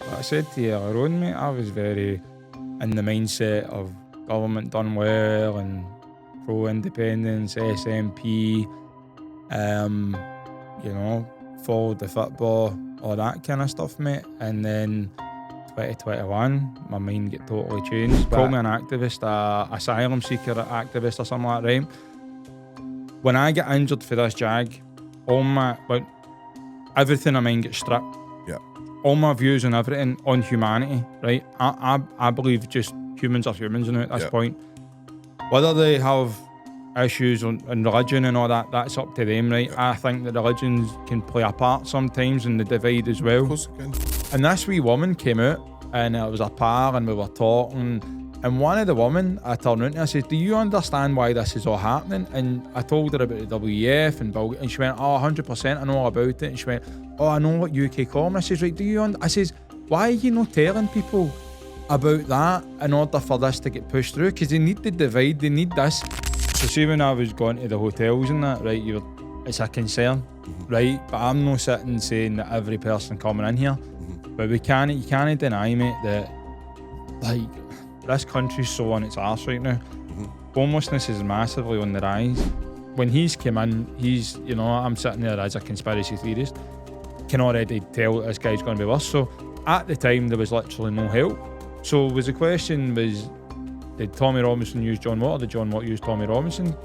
Like I said to you earlier on, mate, I was very in the mindset of government done well and pro-independence, SNP, um, followed the football, all that kind of stuff, mate. And then 2021, my mind get totally changed. Call me an activist, asylum seeker activist or something like that, right? When I get injured for this jag, everything of mine gets stripped. Yeah. All my views on everything, on humanity, right? I believe just humans are humans now at this point. Whether they have issues on religion and all that, that's up to them, right? I think that religions can play a part sometimes in the divide as well. Of course it can. And this wee woman came out, and it was a par, and we were talking. And one of the women, I turned around and I said, do you understand why this is all happening? And I told her about the WEF and she went, oh, 100%, I know all about it. And she went, oh, I know what UK call them. I says, right, I says, why are you not telling people about that in order for this to get pushed through? Because they need the divide, they need this. So see, when I was going to the hotels and that, right, it's a concern, right? But I'm not sitting saying that every person coming in here, but you can't deny, mate, that like this country's so on its arse right now. Homelessness is massively on the rise. When he's come in, I'm sitting there as a conspiracy theorist, can already tell that this guy's going to be worse. So at the time, there was literally no help. So the question was, did Tommy Robinson use John Watt, or did John Watt use Tommy Robinson?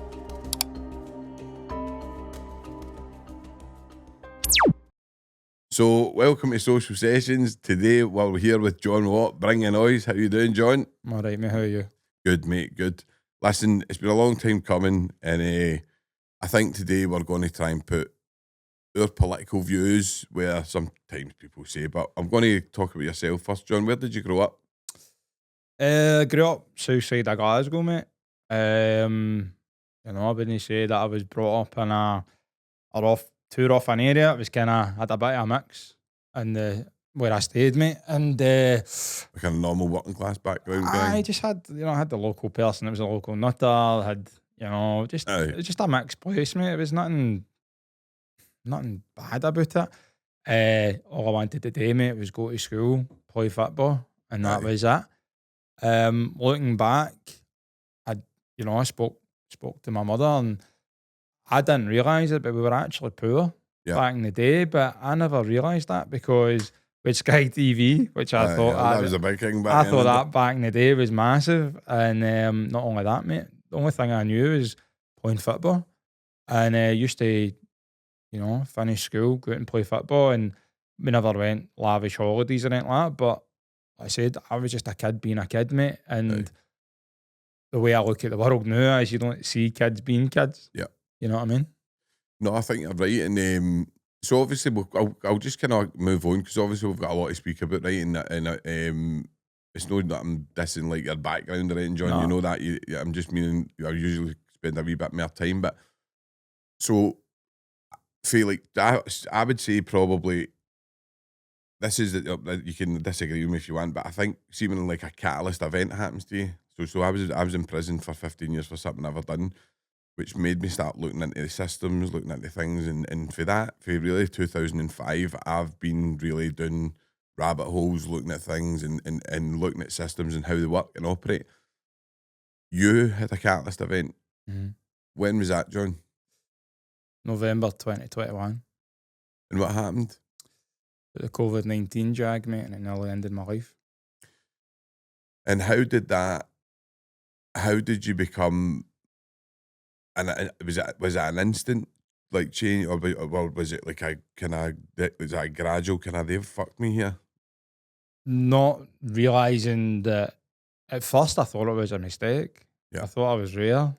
So, welcome to Social Sessions. Today, we're here with John Watt, Bring the Noise. How you doing, John? I'm all right, mate. How are you? Good, mate, good. Listen, it's been a long time coming, and I think today we're going to try and put our political views where sometimes people say, but I'm going to talk about yourself first, John. Where did you grow up? Grew up south side of Glasgow, mate. I wouldn't say that I was brought up in too rough an area. It was kind of had a bit of a mix in where I stayed, mate. And Like a normal working class background. I just had, I had the local person. It was a local nutter. Had, it was just a mixed place, mate. It was nothing bad about it. All I wanted to do, mate, was go to school, play football, and that was it. Looking back, I spoke to my mother, and I didn't realise it, but we were actually poor back in the day. But I never realised that because with Sky TV, which I thought that was a big thing back I then. thought that back in the day was massive. And not only that, mate, the only thing I knew was playing football. And I used to, finish school, go out and play football, and we never went lavish holidays or anything like that. But like I said, I was just a kid being a kid, mate. And the way I look at the world now is you don't see kids being kids. Yeah. You know what I mean? No, I think you're right. And so obviously, I'll just kind of move on because obviously we've got a lot to speak about, right? And it's not that I'm dissing like your background or anything, John. No. You know that. I'm just meaning I usually spend a wee bit more time. But so, feel like I would say probably this is you can disagree with me if you want, but I think see when like a catalyst event happens to you. So I was in prison for 15 years for something I've never done, which made me start looking into the systems, looking into things, and for really 2005, I've been really doing rabbit holes, looking at things and looking at systems and how they work and operate. You had a catalyst event. Mm-hmm. When was that, John? November 2021. And what happened? The COVID-19 jag, mate, and it nearly ended my life. And how did you become? And was it an instant like change, or was it like was that a gradual kind of they've fucked me here? Not realising that at first I thought it was a mistake. Yeah. I thought I was rare.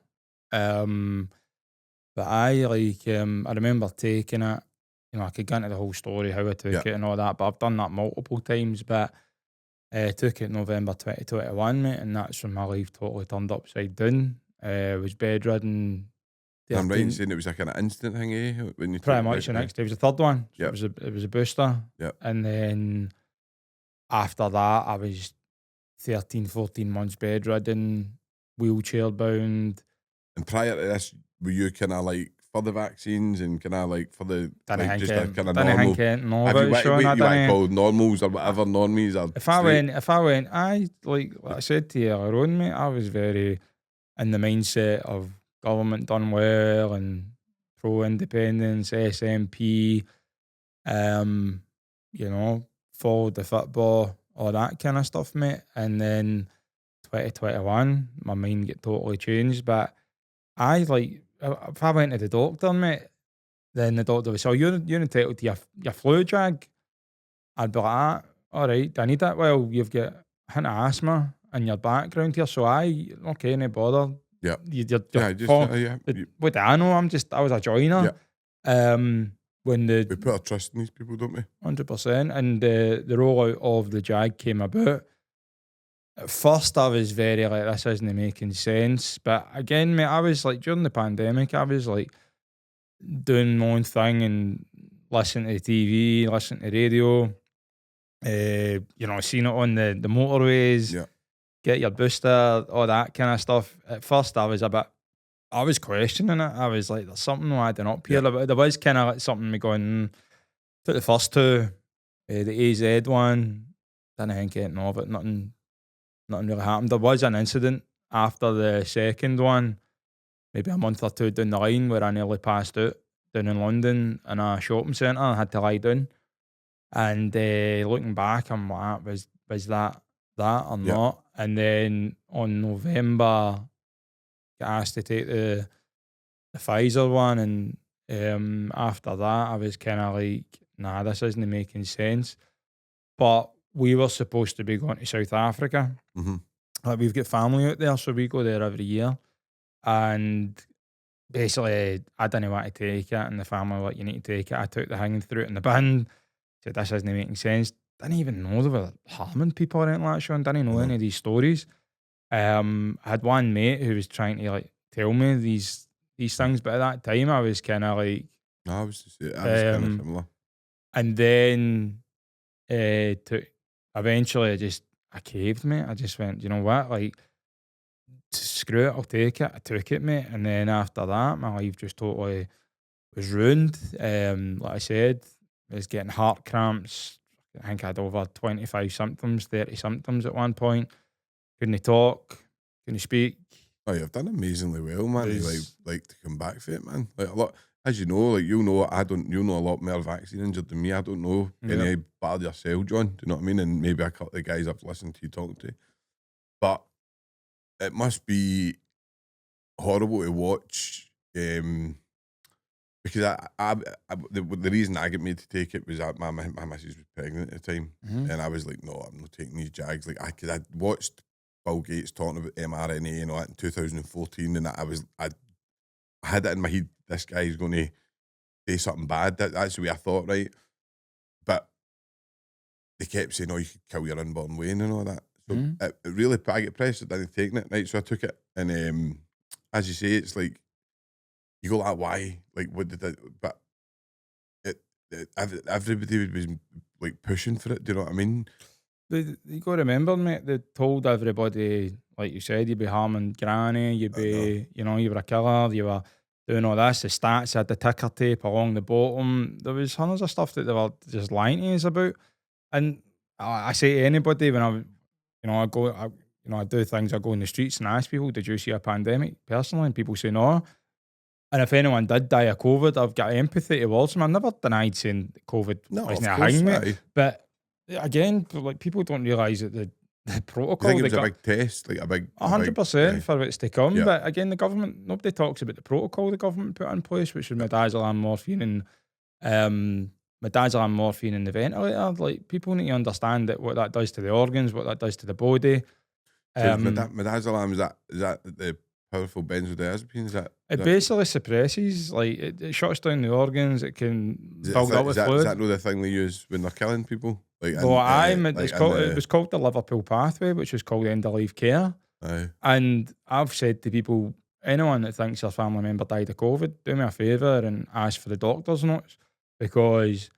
But I remember taking it, I could get into the whole story, how I took it and all that, but I've done that multiple times. But I took it November 2021, mate, and that's when my life totally turned upside down. I was bedridden. I'm right in saying it was like an instant thing, eh? When you pretty much the next day. It was the third one. So yep. It was a booster. Yep. And then after that, I was 13, 14 months bedridden, wheelchair bound. And prior to this, were you kind of like for the vaccines and kind of like for the Dunno like just a kind of dunno normal. think know Have you about it, Sean, what I you want to dunno. call normals or whatever normies or If straight? I went, like I said to you earlier on, mate, I was very in the mindset of government done well and pro independence, SNP, um, you know, followed the football, all that kind of stuff, mate. And then 2021, my mind get totally changed. But I like if I went to the doctor, mate, then the doctor was, so you're entitled to your flu jab. I'd be like, all right, do I need it? Well, you've got a hint of asthma in your background here, so okay, no bother. Yeah. You're Yeah, just for, yeah. what do I know? I was a joiner. When We the put our trust in these people, don't we? 100%, and the rollout of the jag came about. At first, I was very like, this isn't making sense. But again, mate, I was like, during the pandemic, I was like doing my own thing and listening to TV, listening to radio, seeing it on the motorways, Yeah. get your booster, all that kind of stuff. At first, I was questioning it. I was like, there's something adding up here. Yeah. There was kind of like something me going, took the first two, the AZ one, didn't think anything of it, nothing really happened. There was an incident after the second one, maybe a month or two down the line, where I nearly passed out down in London in a shopping centre. I had to lie down. And looking back, I'm like, was that or Yeah. not? And then on November, got asked to take the Pfizer one, and after that, I was kind of like, nah, this isn't making sense. But we were supposed to be going to South Africa. Mm-hmm. Like, we've got family out there, so we go there every year. And basically, I didn't want to take it, and the family were like, you need to take it. I took the thing, threw it in the bin, said, this isn't making sense. Didn't even know they were harming people or anything like that, Sean. Didn't know any of these stories. I had one mate who was trying to like tell me these things, but at that time I was kind of like, I was kind of similar. And then eventually I caved, mate. I just went, you know what, like, screw it, I'll take it. I took it, mate. And then after that, my life just totally was ruined. Like I said, I was getting heart cramps. I think I had over 25 symptoms, 30 symptoms at one point. Couldn't talk, couldn't speak. Oh, you've done amazingly well, man. You like to come back for it, man. Like a lot, as you know, like you'll know a lot more vaccine injured than me. I don't know any part of yourself, John. Do you know what I mean? And maybe a couple of the guys I've listened to you talking to. But it must be horrible to watch. Because the reason I get made to take it was that my missus was pregnant at the time, and I was like, no, I'm not taking these jags. Like, because I watched Bill Gates talking about mRNA and all that in 2014, and I had it in my head, this guy's going to say something bad. That's the way I thought, right? But they kept saying, oh, you could kill your unborn Wayne and all that. So it really, I get pressured into taking it, right? So I took it, and as you say, it's like, you go like, why? Like, what did I, but everybody was like pushing for it, do you know what I mean? You got to remember, mate, they told everybody, like you said, you'd be harming granny, you'd be, you were a killer, you were doing all this. The stats had the ticker tape along the bottom. There was hundreds of stuff that they were just lying to us about. And I say to anybody when I do things, I go in the streets and ask people, did you see a pandemic personally? And people say no. And if anyone did die of COVID, I've got empathy towards them. I never denied saying COVID wasn't a thing, mate. But again, like, people don't realise that the protocol. I think it was a big test, like a big 100% for what's to come. Yeah. But again, the government, nobody talks about the protocol the government put in place, which was midazolam, morphine, and morphine in the ventilator. Like, people need to understand that what that does to the organs, what that does to the body. So midazolam, is that the powerful benzodiazepine? Is that it basically suppresses, like, it shuts down the organs. It can build up with fluid. Is that not the thing they use when they're killing people? Like, it was called the Liverpool pathway, which was called end of life care. Aye. And I've said to people, anyone that thinks their family member died of COVID, do me a favour and ask for the doctor's notes, because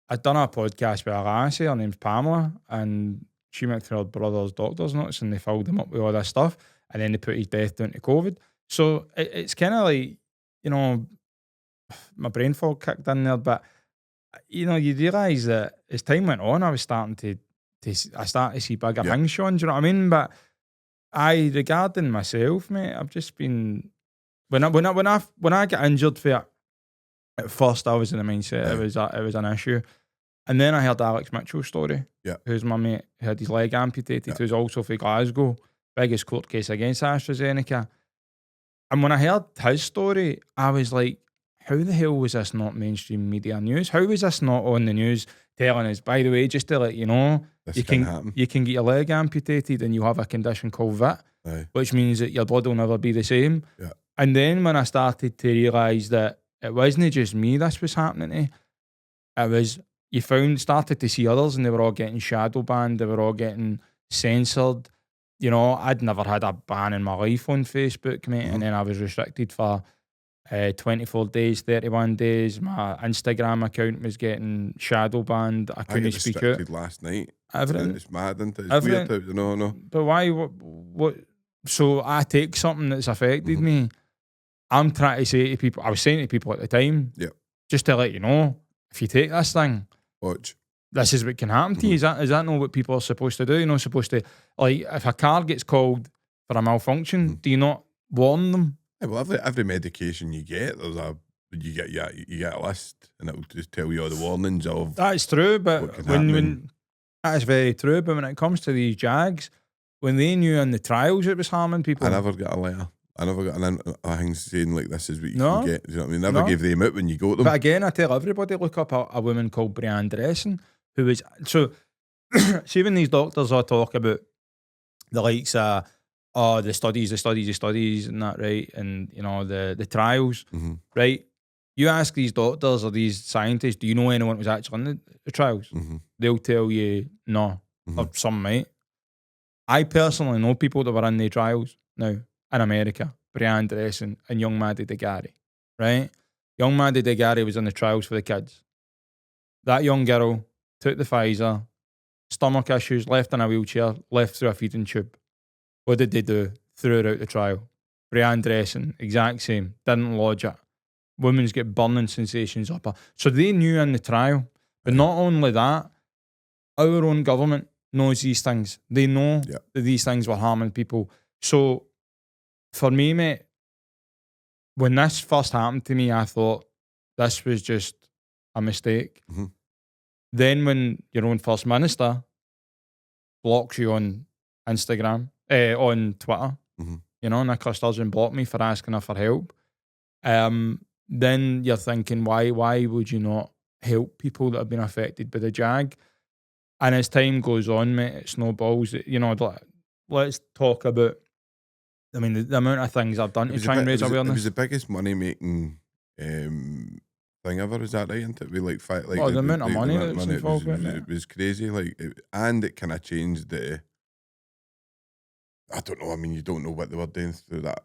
I'd done a podcast with a lassie, her name's Pamela, and she went through her brother's doctor's notes and they filled him up with all this stuff, and then they put his death down to COVID. So it's kind of like, my brain fog kicked in there. But you know, you realise that as time went on, I was starting I started to see bigger things, Sean. Do you know what I mean? But regarding myself, mate, I've just been when I get injured for it. At first, I was in the mindset it was an issue, and then I heard Alex Mitchell's story. Yeah, who's my mate? Who had his leg amputated. Who's also for Glasgow, biggest court case against AstraZeneca. And when I heard his story, I was like, how the hell was this not mainstream media news? How was this not on the news telling us, by the way, just to let you know, this you can get your leg amputated and you have a condition called VIT, which means that your blood will never be the same. Yeah. And then when I started to realise that it wasn't just me this was happening to, it was, started to see others and they were all getting shadow banned, they were all getting censored. You know, I'd never had a ban in my life on Facebook, mate, and then I was restricted for 24 days, 31 days. My Instagram account was getting shadow banned. I couldn't speak out. Last night. Everything. It's mad, isn't it? It's weird. No. But why? What? So I take something that's affected me. I'm trying to say to people, I was saying to people at the time, just to let you know, if you take this thing, watch. This is what can happen to you. Is that not what people are supposed to do? You're not supposed to, like, if a car gets called for a malfunction, do you not warn them? Yeah, well, every medication you get, you get a list, and it'll just tell you all the warnings of. That's true, but when that is very true. But when it comes to these Jags, when they knew in the trials it was harming people, I never got a letter. I never got a thing saying like this is what you can get. Do you know what I mean? Never gave them out when you got them. But again, I tell everybody, look up a woman called Brianne Dressen, who was so. See, when these doctors all talk about the likes of the studies, and that, right, and you know the trials, right. You ask these doctors or these scientists, do you know anyone who was actually in the trials? They'll tell you no, or some might. I personally know people that were in the trials now in America, Brianne Dressen and young Maddie DeGarry, right? Young Maddie DeGarry was in the trials for the kids. That young girl took the Pfizer, stomach issues, left in a wheelchair, left through a feeding tube. What did they do? Threw her out the trial. Brianne Dressen, exact same, didn't lodge it. Women's get burning sensations up her. So they knew in the trial. But not only that, our own government knows these things. They know that these things were harming people. So for me, mate, when this first happened to me, I thought this was just a mistake. Then when your own First Minister blocks you on Instagram, on Twitter, you know, Nicola Sturgeon blocked me for asking her for help. Then you're thinking, why would you not help people that have been affected by the Jag? And as time goes on, mate, it snowballs. You know, let's talk about, I mean, the amount of things I've done to try and raise awareness. It was the biggest money-making thing ever, is that right? Isn't it? We like the amount of money that's involved in it. It was crazy, and it kind of changed the. I don't know. I mean, you don't know what they were doing through that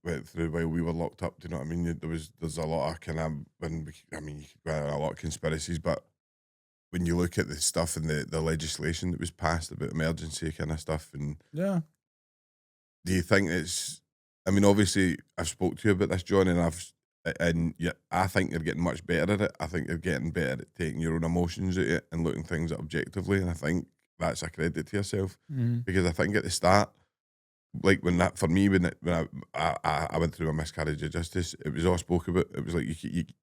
went through while we were locked up. Do you know what I mean? There's a lot of kind of you could go into a lot of conspiracies, but when you look at the stuff and the legislation that was passed about emergency kind of stuff, and do you think it's? I mean, obviously, I've spoke to you about this, John, and I think they're getting much better at it. I think they're getting better at taking your own emotions out of it and looking things objectively, and I think that's a credit to yourself because I think at the start. Like when I went through a miscarriage of justice, it was all spoke about. It was like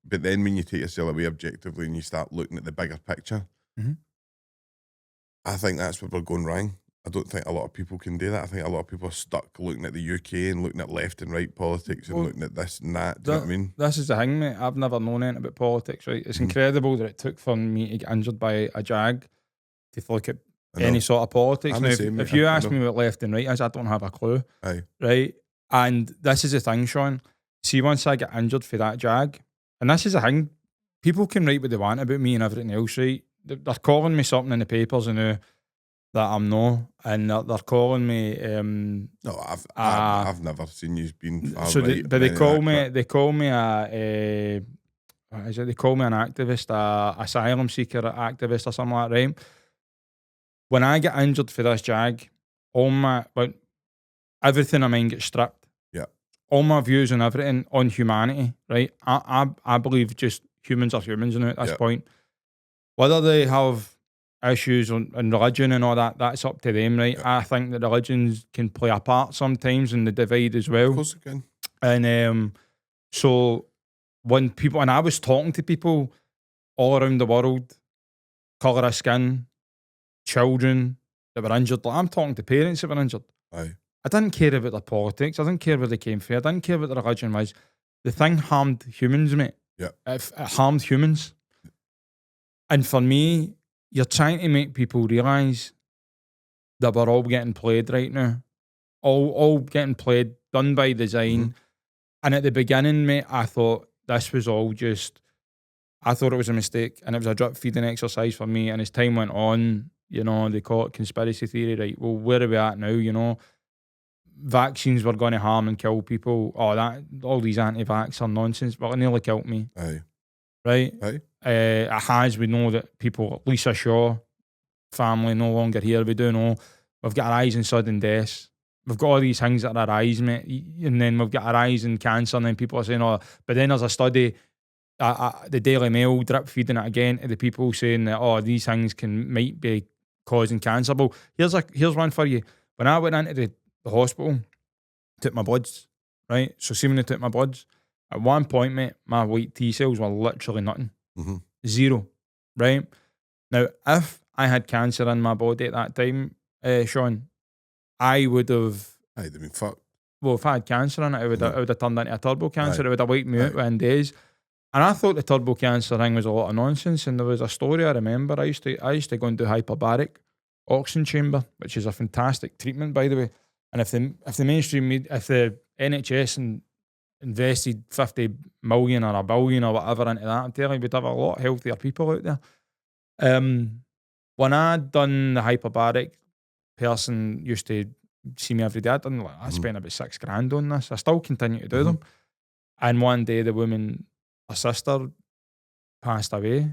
but then when you take yourself away objectively and you start looking at the bigger picture, I think that's where we're going wrong. I don't think a lot of people can do that. I think a lot of people are stuck looking at the UK and looking at left and right politics and looking at this and that. Do you know what I mean? This is the thing, mate. I've never known anything about politics, right? It's incredible that it took for me to get injured by a Jag to look at any sort of politics. Now, if you ask me what left and right is, I don't have a clue. Right? And this is the thing, Sean. See, once I get injured for that Jag, and this is the thing, people can write what they want about me and everything else, right? They're calling me something in the papers and that I'm no, and they're calling me. No, I've never seen you being. So they call me. They call me a. What is it? They call me an activist, a asylum seeker activist, or something like that, right? When I get injured for this Jag, everything of mine gets stripped. Yeah. all my views on everything, on humanity, right? I believe just humans are humans now at this point. Whether they have issues on religion and all that, that's up to them, right? I think that religions can play a part sometimes in the divide as well. Of course it can. And so when people, and I was talking to people all around the world, colour of skin, children that were injured. Like, I'm talking to parents that were injured. Aye. I didn't care about their politics. I didn't care where they came from. I didn't care what their religion was. The thing harmed humans, mate. Yeah. It harmed humans. And for me, you're trying to make people realise that we're all getting played right now. All getting played, done by design. And at the beginning, mate, I thought this was all just, I thought it was a mistake and it was a drip feeding exercise for me. And as time went on, you know, they call it conspiracy theory, right? Well, where are we at now, you know? Vaccines were going to harm and kill people. Oh, that all these anti-vax are nonsense. Well, it nearly killed me. Aye. Right? Aye. It has. We know that people, Lisa Shaw, family no longer here. We do know we've got our eyes in sudden deaths. We've got all these things that are our eyes, mate. And then we've got our eyes in cancer. And then people are saying, oh, but then there's a study, the Daily Mail drip feeding it again to the people saying that, oh, these things might be causing cancer. Well, here's one for you. When I went into the hospital, took my bloods, right? So see when they took my bloods, at one point, mate, my white T cells were literally nothing. Zero, right? Now, if I had cancer in my body at that time, Sean, I would have... I'd have been fucked. Well, if I had cancer in it, I would have turned into a turbo cancer. Aye. It would have wiped me out within days. And I thought the turbo cancer thing was a lot of nonsense. And there was a story I remember. I used to go into hyperbaric oxygen chamber, which is a fantastic treatment, by the way. And if the mainstream media, if the NHS invested 50 million or a billion or whatever into that, I'm telling you, we'd have a lot healthier people out there. When I'd done the hyperbaric, person used to see me every day. I spent about $6,000 on this. I still continue to do them. And one day the woman, her sister, passed away.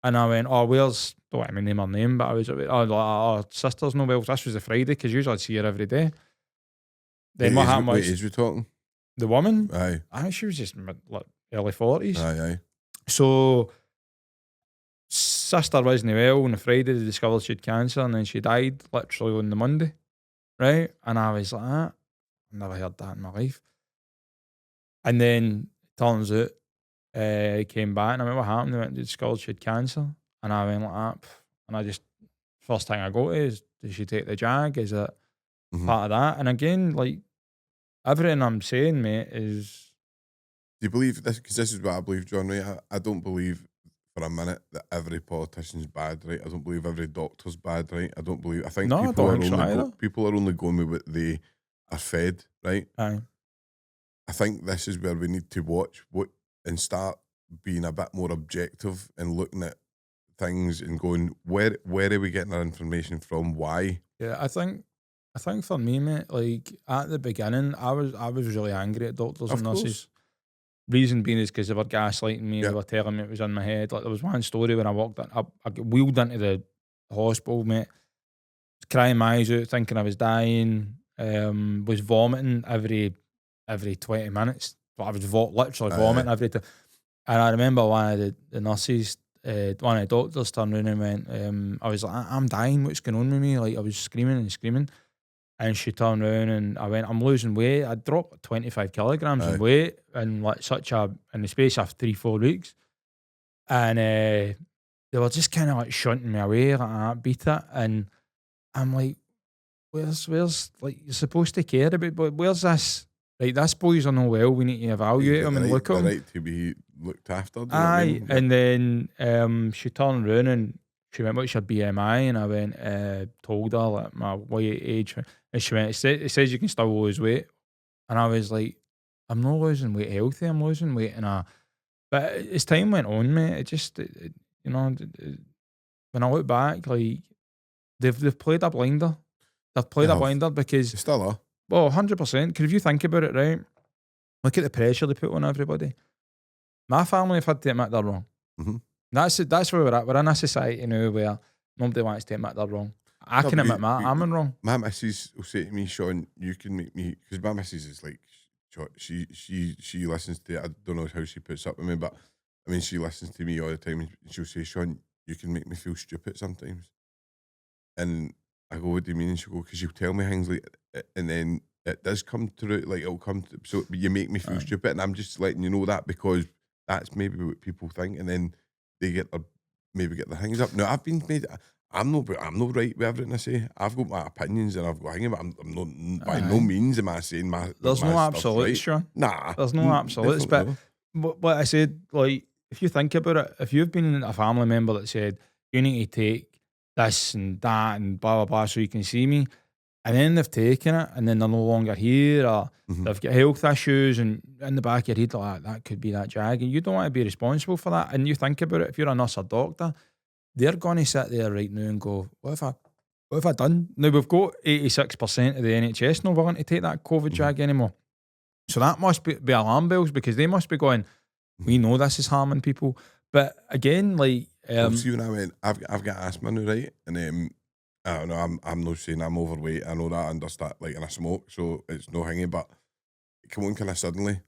And I went, oh, don't want me name her name, but I was, our sister's no well. This was a Friday, because usually I'd see her every day. Then what happened was... What age we talking? The woman? Aye. I think she was just like early 40s. Aye. So, sister wasn't well. On the Friday, they discovered she had cancer, and then she died literally on the Monday. Right? And I was like, I've never heard that in my life. And then, turns out, he came back, and I went, what happened? They went, they discovered she had cancer. And I went like that. And I just, first thing I go to is, did she take the jag? Is it part of that? And again, like, everything I'm saying, mate, is... Do you believe this? Because this is what I believe, John, right? I don't believe for a minute that every politician's bad, right? I don't believe every doctor's bad, right? I think people are only going with what they are fed, right? Aye. I think this is where we need to watch and start being a bit more objective and looking at things and going, where are we getting our information from? Why? Yeah, I think for me, mate, like at the beginning, I was really angry at doctors and nurses. Reason being is because they were gaslighting me. They were telling me it was in my head. Like there was one story when I walked in, I got wheeled into the hospital, mate. Was crying my eyes out, thinking I was dying. Was vomiting every 20 minutes. But I was literally vomiting every time. And I remember one of the nurses, one of the doctors turned around and went, I was like, I'm dying. What's going on with me? Like I was screaming and screaming. And she turned around and I went, I'm losing weight. I dropped 25 kilograms in weight in like in the space of 3-4 weeks. And they were just kind of like shunting me away, like that, beat it. And I'm like, where's like, you're supposed to care about, but where's this? Like, this boy's not well, we need to evaluate him and look at him. Right to be looked after. Aye, and then she turned around and she went, what's your BMI? And I went, told her like my weight, age. And she went, it says you can still lose weight. And I was like, I'm not losing weight healthy, I'm losing weight. But as time went on, mate, you know, when I look back, like, they've played a blinder. They've played a blinder because... They still are. Well, 100%. Because if you think about it, right, look at the pressure they put on everybody. My family have had to admit they're wrong. That's where we're at. We're in a society now where nobody wants to admit they're wrong. I can admit I'm in wrong. My missus will say to me, Sean, you can make me... Because my missus is like, she listens to. I don't know how she puts up with me, but I mean, she listens to me all the time, and she'll say, "Sean, you can make me feel stupid sometimes." And I go, "What do you mean?" And she'll go, "Because you tell me things like, and then it does come through, like it'll come to, so you make me feel stupid, and I'm just letting you know that because that's maybe what people think, and then they get their maybe get their hangs up. Now I've been made. I'm not right with everything I say. I've got my opinions and I've got hanging, but I'm not by no means am I saying there's my no stuff's absolutes, right. Sean. Nah, There's no absolutes. But what I said, like, if you think about it, if you've been a family member that said you need to take this and that and blah blah blah so you can see me, and then they've taken it and then they're no longer here, or they've got health issues, and in the back of your head like that could be that jag, and you don't want to be responsible for that. And you think about it, if you're a nurse or doctor, they're going to sit there right now and go, what have I done? Now we've got 86% of the NHS not willing to take that COVID jag anymore. So that must be alarm bells, because they must be going, we know this is harming people. But again, like see, when I went, I've got asthma now, right? And I don't know, I'm not saying I'm overweight. I know that I understand, like, and I smoke, so it's no hanging. But it came on kind of suddenly,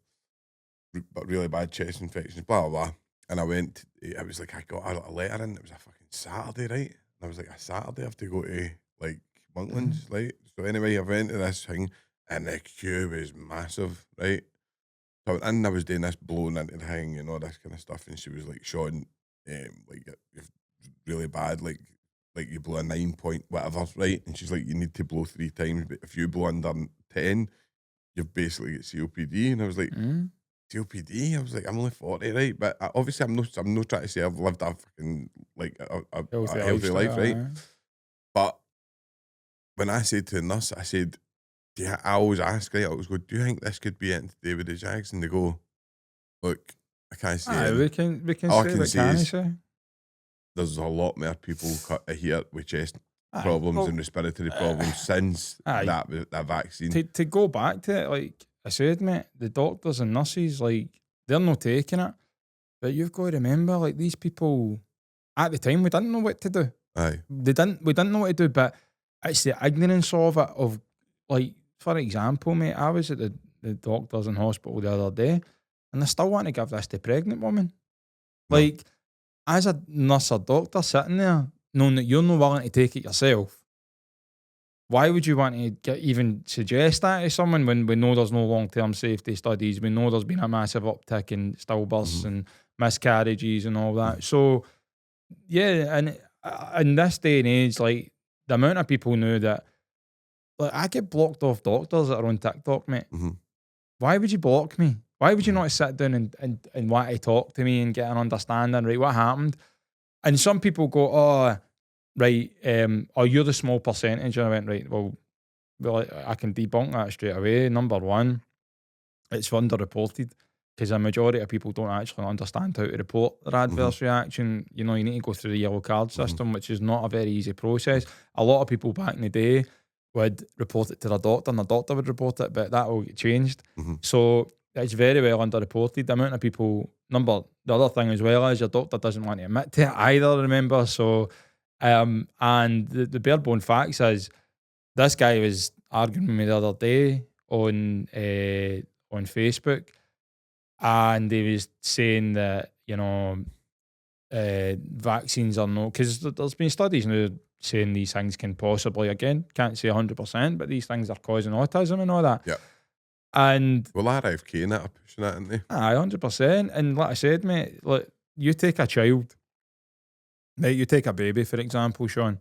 but really bad chest infections, blah blah blah. And I went. I was like, I got a letter in. It was a fucking Saturday, right? And I was like, a Saturday I have to go to like Monklands, right? So anyway, I went to this thing, and the queue was massive, right? So and I was doing this blowing into the thing and all this kind of stuff, and she was like, Sean, like you're really bad, like you blow a 9 point whatever, right? And she's like, you need to blow 3 times, but if you blow under 10, you've basically got COPD. And I was like, COPD? I was like, I'm only 40, right? But obviously, I'm not trying to say I've lived a fucking like a healthy life, right? But when I said to the nurse, I said, I always ask, right? I always go, do you think this could be anything to do with the Jags? And they go, look, I can't say. We can all say I can what say can is say. There's a lot more people here with chest problems and respiratory problems since that vaccine. To go back to it, like I said, mate, the doctors and nurses, like, they're not taking it. But you've got to remember, like, these people at the time, we didn't know what to do. Aye. We didn't know what to do, but it's the ignorance of it, of, like, for example, mate, I was at the doctors in hospital the other day, and they still want to give this to pregnant women. Like, as a nurse or doctor sitting there, knowing that you're not willing to take it yourself, why would you want to even suggest that to someone when we know there's no long-term safety studies? We know there's been a massive uptick in stillbirths and miscarriages and all that. So, yeah, and in this day and age, like, the amount of people know that, like, I get blocked off doctors that are on TikTok, mate. Why would you block me? Why would you not sit down and want to talk to me and get an understanding, right? What happened? And some people go, oh, right, you're the small percentage. And I went, right, well, I can debunk that straight away. Number one, it's underreported, because a majority of people don't actually understand how to report their adverse reaction. You know, you need to go through the yellow card system, which is not a very easy process. A lot of people back in the day would report it to their doctor, and the doctor would report it, but that will get changed. So it's very well underreported. The amount of people, the other thing as well is your doctor doesn't want to admit to it either, remember? So, and the bare bone facts is, this guy was arguing with me the other day on Facebook, and he was saying that, you know, vaccines are no, because there's been studies now saying these things can possibly, again, can't say 100%, but these things are causing autism and all that. Yeah. And well, RFK and that are pushing that, aren't they? 100%. And like I said, mate, like, you take a child, right? You take a baby, for example, Sean.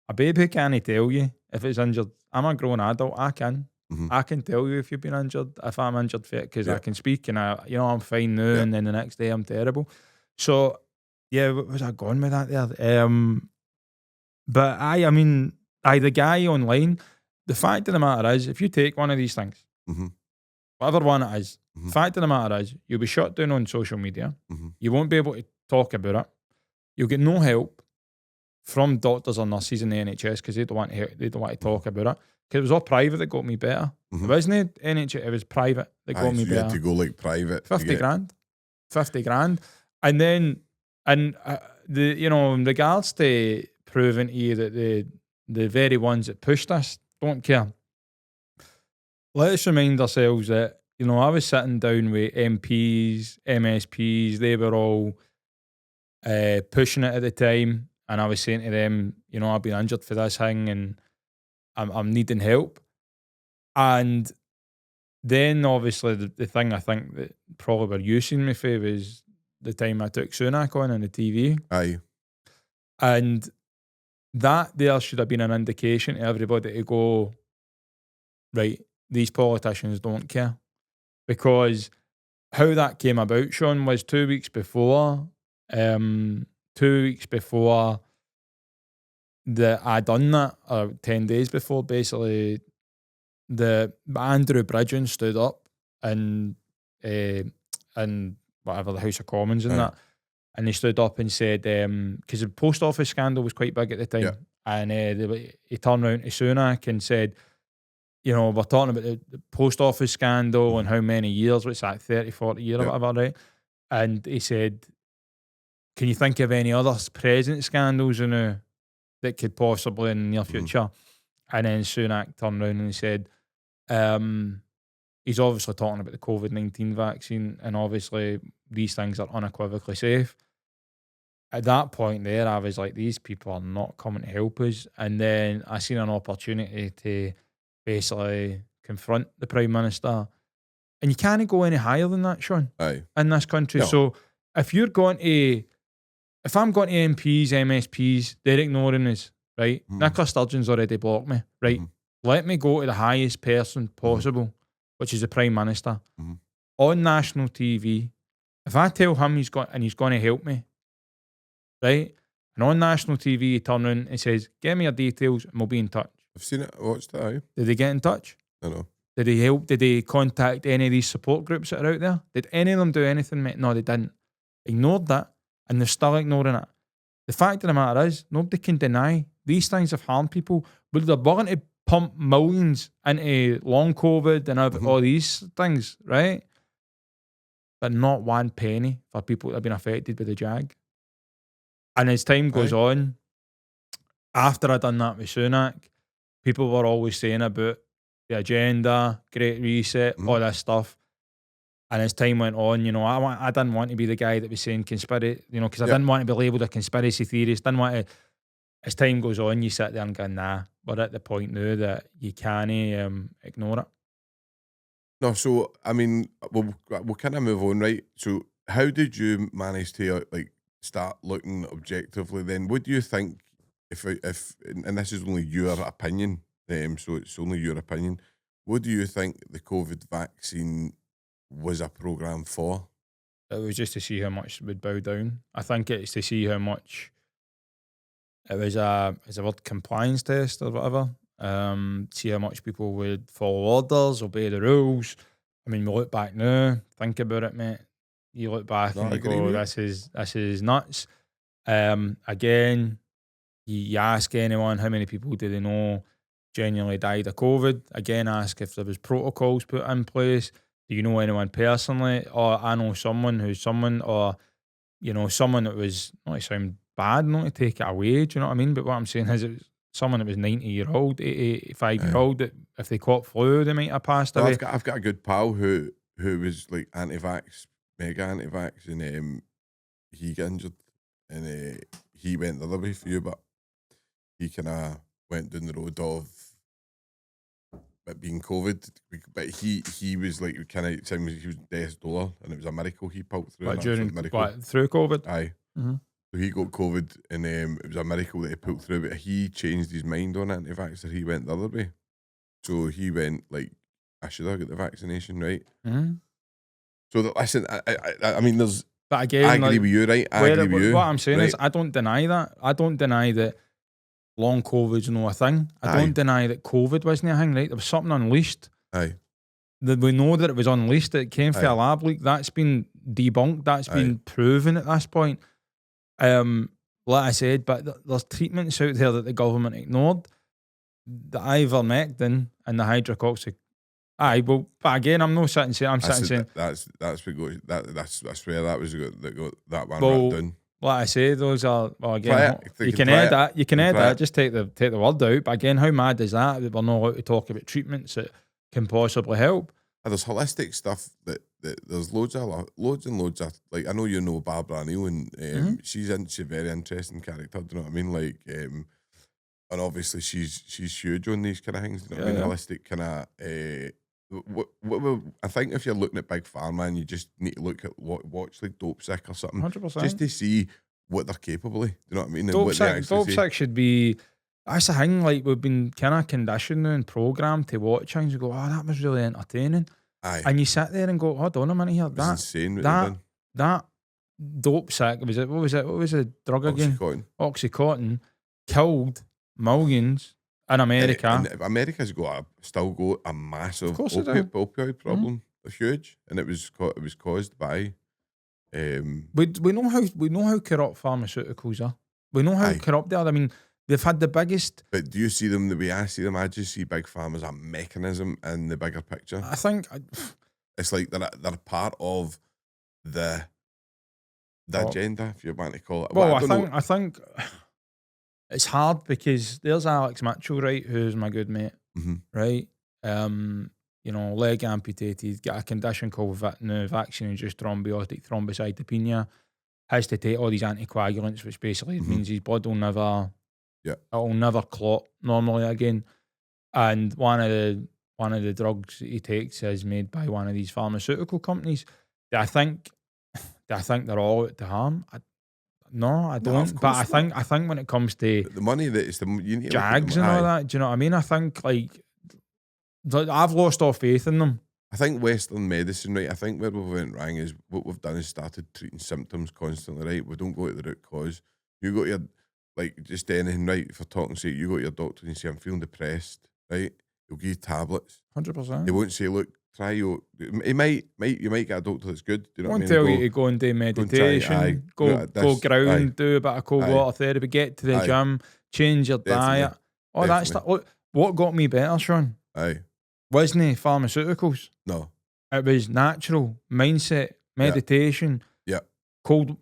A baby can't tell you if it's injured. I'm a grown adult. I can. I can tell you if you've been injured, if I'm injured fit, because I can speak and I'm fine now, and then the next day I'm terrible. So, yeah, what was I going with that there? But I mean, the guy online, the fact of the matter is, if you take one of these things, whatever one it is, the fact of the matter is, you'll be shut down on social media. You won't be able to talk about it. You'll get no help from doctors or nurses in the NHS, because they don't want to talk about it. Because it was all private that got me better. It wasn't NHS, it was private that got me so better. You had to go like private. 50 grand. And then, in regards to proving to you that the very ones that pushed us don't care. Let us remind ourselves that you know, I was sitting down with MPs, MSPs, they were all pushing it at the time, and I was saying to them, you know, I've been injured for this thing, and I'm needing help. And then obviously the thing I think that probably were using me for was the time I took Sunak on the TV. Aye. And that there should have been an indication to everybody to go, right, these politicians don't care. Because how that came about, Sean, was 2 weeks before, 2 weeks before I done that, or 10 days before, basically, the Andrew Bridgen stood up in whatever, the House of Commons and that, and he stood up and said, because the post office scandal was quite big at the time, and he turned around to Sunak and said, you know, we're talking about the post office scandal and how many years, what's that, 30, 40 years or whatever, right? And he said, can you think of any other present scandals that could possibly in the near future? And then Sunak turned around and he said, he's obviously talking about the COVID-19 vaccine, and obviously these things are unequivocally safe. At that point there, I was like, these people are not coming to help us. And then I seen an opportunity to basically confront the Prime Minister. And you can't go any higher than that, Sean, in this country. No. So if I'm going to MPs, MSPs, they're ignoring us, right? Nicola Sturgeon's already blocked me, right? Let me go to the highest person possible, which is the Prime Minister, on national TV. If I tell him he's going to help me, right? And on national TV, he turns around and says, "Give me your details and we'll be in touch." I've seen it, watched it, aye. Did they get in touch? I know. Did they help? Did they contact any of these support groups that are out there? Did any of them do anything, mate? No, they didn't. Ignored that, and they're still ignoring it. The fact of the matter is, nobody can deny these things have harmed people. But they're willing to pump millions into long COVID and all these things, right? But not one penny for people that have been affected by the Jag. And as time goes on, after I done that with Sunak, people were always saying about the agenda, Great Reset, all this stuff. And as time went on, you know, I didn't want to be the guy that was saying conspiracy, you know, because I didn't want to be labelled a conspiracy theorist. Didn't want to. As time goes on, you sit there and go, nah, we're at the point now that you can't ignore it. No, so, I mean, we'll kind of move on, right? So how did you manage to, like, start looking objectively then? What do you think, if and this is only your opinion, so it's only your opinion, what do you think the COVID vaccine was a programme for? It was just to see how much would bow down. I think it's to see how much it was a word compliance test or whatever. See how much people would follow orders, obey the rules. I mean, we look back now, think about it, mate. You look back and you go, this is nuts. Again, you ask anyone how many people do they know genuinely died of COVID. Again, ask if there was protocols put in place. Do you know anyone personally? Or I know someone who's someone, or, you know, someone that was, not to sound bad, not to take it away, do you know what I mean? But what I'm saying is, it was someone that was 90-year-old, 85-year-old, that if they caught flu, they might have passed away. I've got a good pal who was like anti-vax, mega anti-vax, and he got injured, and he went the other way for you, but he kind of went down the road of it being COVID, but he was like kind of saying he was death's door, and it was a miracle he pulled through. Through COVID? Aye. So he got COVID, and it was a miracle that he pulled through, but he changed his mind on anti-vaxxer. He went the other way. So he went like, I should have got the vaccination, right? So listen, I mean, there's. But again, I agree with you, right? I agree with you. What I'm saying is, I don't deny that. I don't deny that long COVID's not a thing. I don't deny that COVID wasn't a thing, right? There was something unleashed. We know that it was unleashed. It came from a lab leak. That's been debunked. That's been proven at this point. Like I said, but there's treatments out there that the government ignored. The ivermectin and the hydroxychloroquine. But again, I'm not sitting saying. That's what goes. That's where that was that one wrapped down. Like I say, those are again. You can add that. You can add that. Just take the word out. But again, how mad is that? That we're not allowed to talk about treatments that can possibly help. there's holistic stuff that there's loads and loads of, like, I know you know Barbara Neal, and she's a very interesting character. Do you know what I mean? Like, and obviously she's huge on these kind of things. You know what I mean? Holistic kind of. I think if you're looking at Big Pharma, and you just need to look at watch like Dope Sick or something, 100%. just to see what they're capable of. Do you know what I mean? Dope Sick should be. That's the thing. Like, we've been kind of conditioned and programmed to watch things and go, "Oh, that was really entertaining." Aye. And you sit there and go, "Hold on a minute here, It's insane what they've done. that Dope Sick was it? What was the drug again? Oxycontin killed millions in America. And America's still got a massive opioid problem. It's huge, and it was caused by. We know how corrupt pharmaceuticals are. We know how corrupt they are. I mean, they've had the biggest. But do you see them the way I see them? I just see Big Pharma as a mechanism in the bigger picture. I think it's like they're part of the agenda, if you want to call it. Well, I think it's hard because there's Alex Mitchell, right, who's my good mate, right? You know, leg amputated, got a condition called vaccine-induced thrombocytopenia, has to take all these anticoagulants, which basically means his blood will never, it'll never clot normally again. And one of the drugs he takes is made by one of these pharmaceutical companies. I think they're all out to harm. No, I don't. No, but I think when it comes to the money that is you need Jags and all that, do you know what I mean? I think like I've lost all faith in them. I think Western medicine, right? I think where we went wrong is what we've done is started treating symptoms constantly, right? We don't go to the root cause. You go to your, like, just anything, right? For talking sake, you go to your doctor and you say, I'm feeling depressed, right? He'll give you tablets. 100%. They won't say, look, try you might get a doctor that's good. Do you know what I mean? Tell you to go and do meditation, go ground, do a bit of cold water therapy, get to the gym, change your diet, all that stuff. Look, what got me better, Sean? Wasn't pharmaceuticals. No. It was natural mindset, meditation. Yeah. Cold.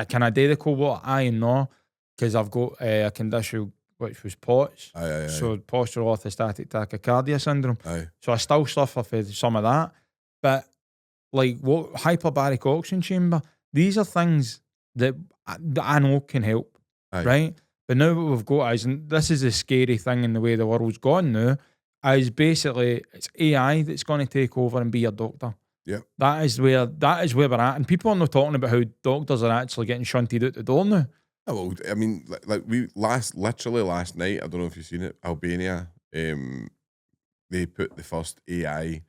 Can I do the cold water? Aye and no, because I've got a condition which was POTS. So postural orthostatic tachycardia syndrome. So I still suffer for some of that. But like what hyperbaric oxygen chamber, these are things that I know can help. Right? But now what we've got is, and this is the scary thing in the way the world's gone now, is basically it's AI that's going to take over and be your doctor. Yeah. That is where we're at. And people are not talking about how doctors are actually getting shunted out the door now. Oh, well, I mean, like literally last night, I don't know if you've seen it, Albania, they put the first AI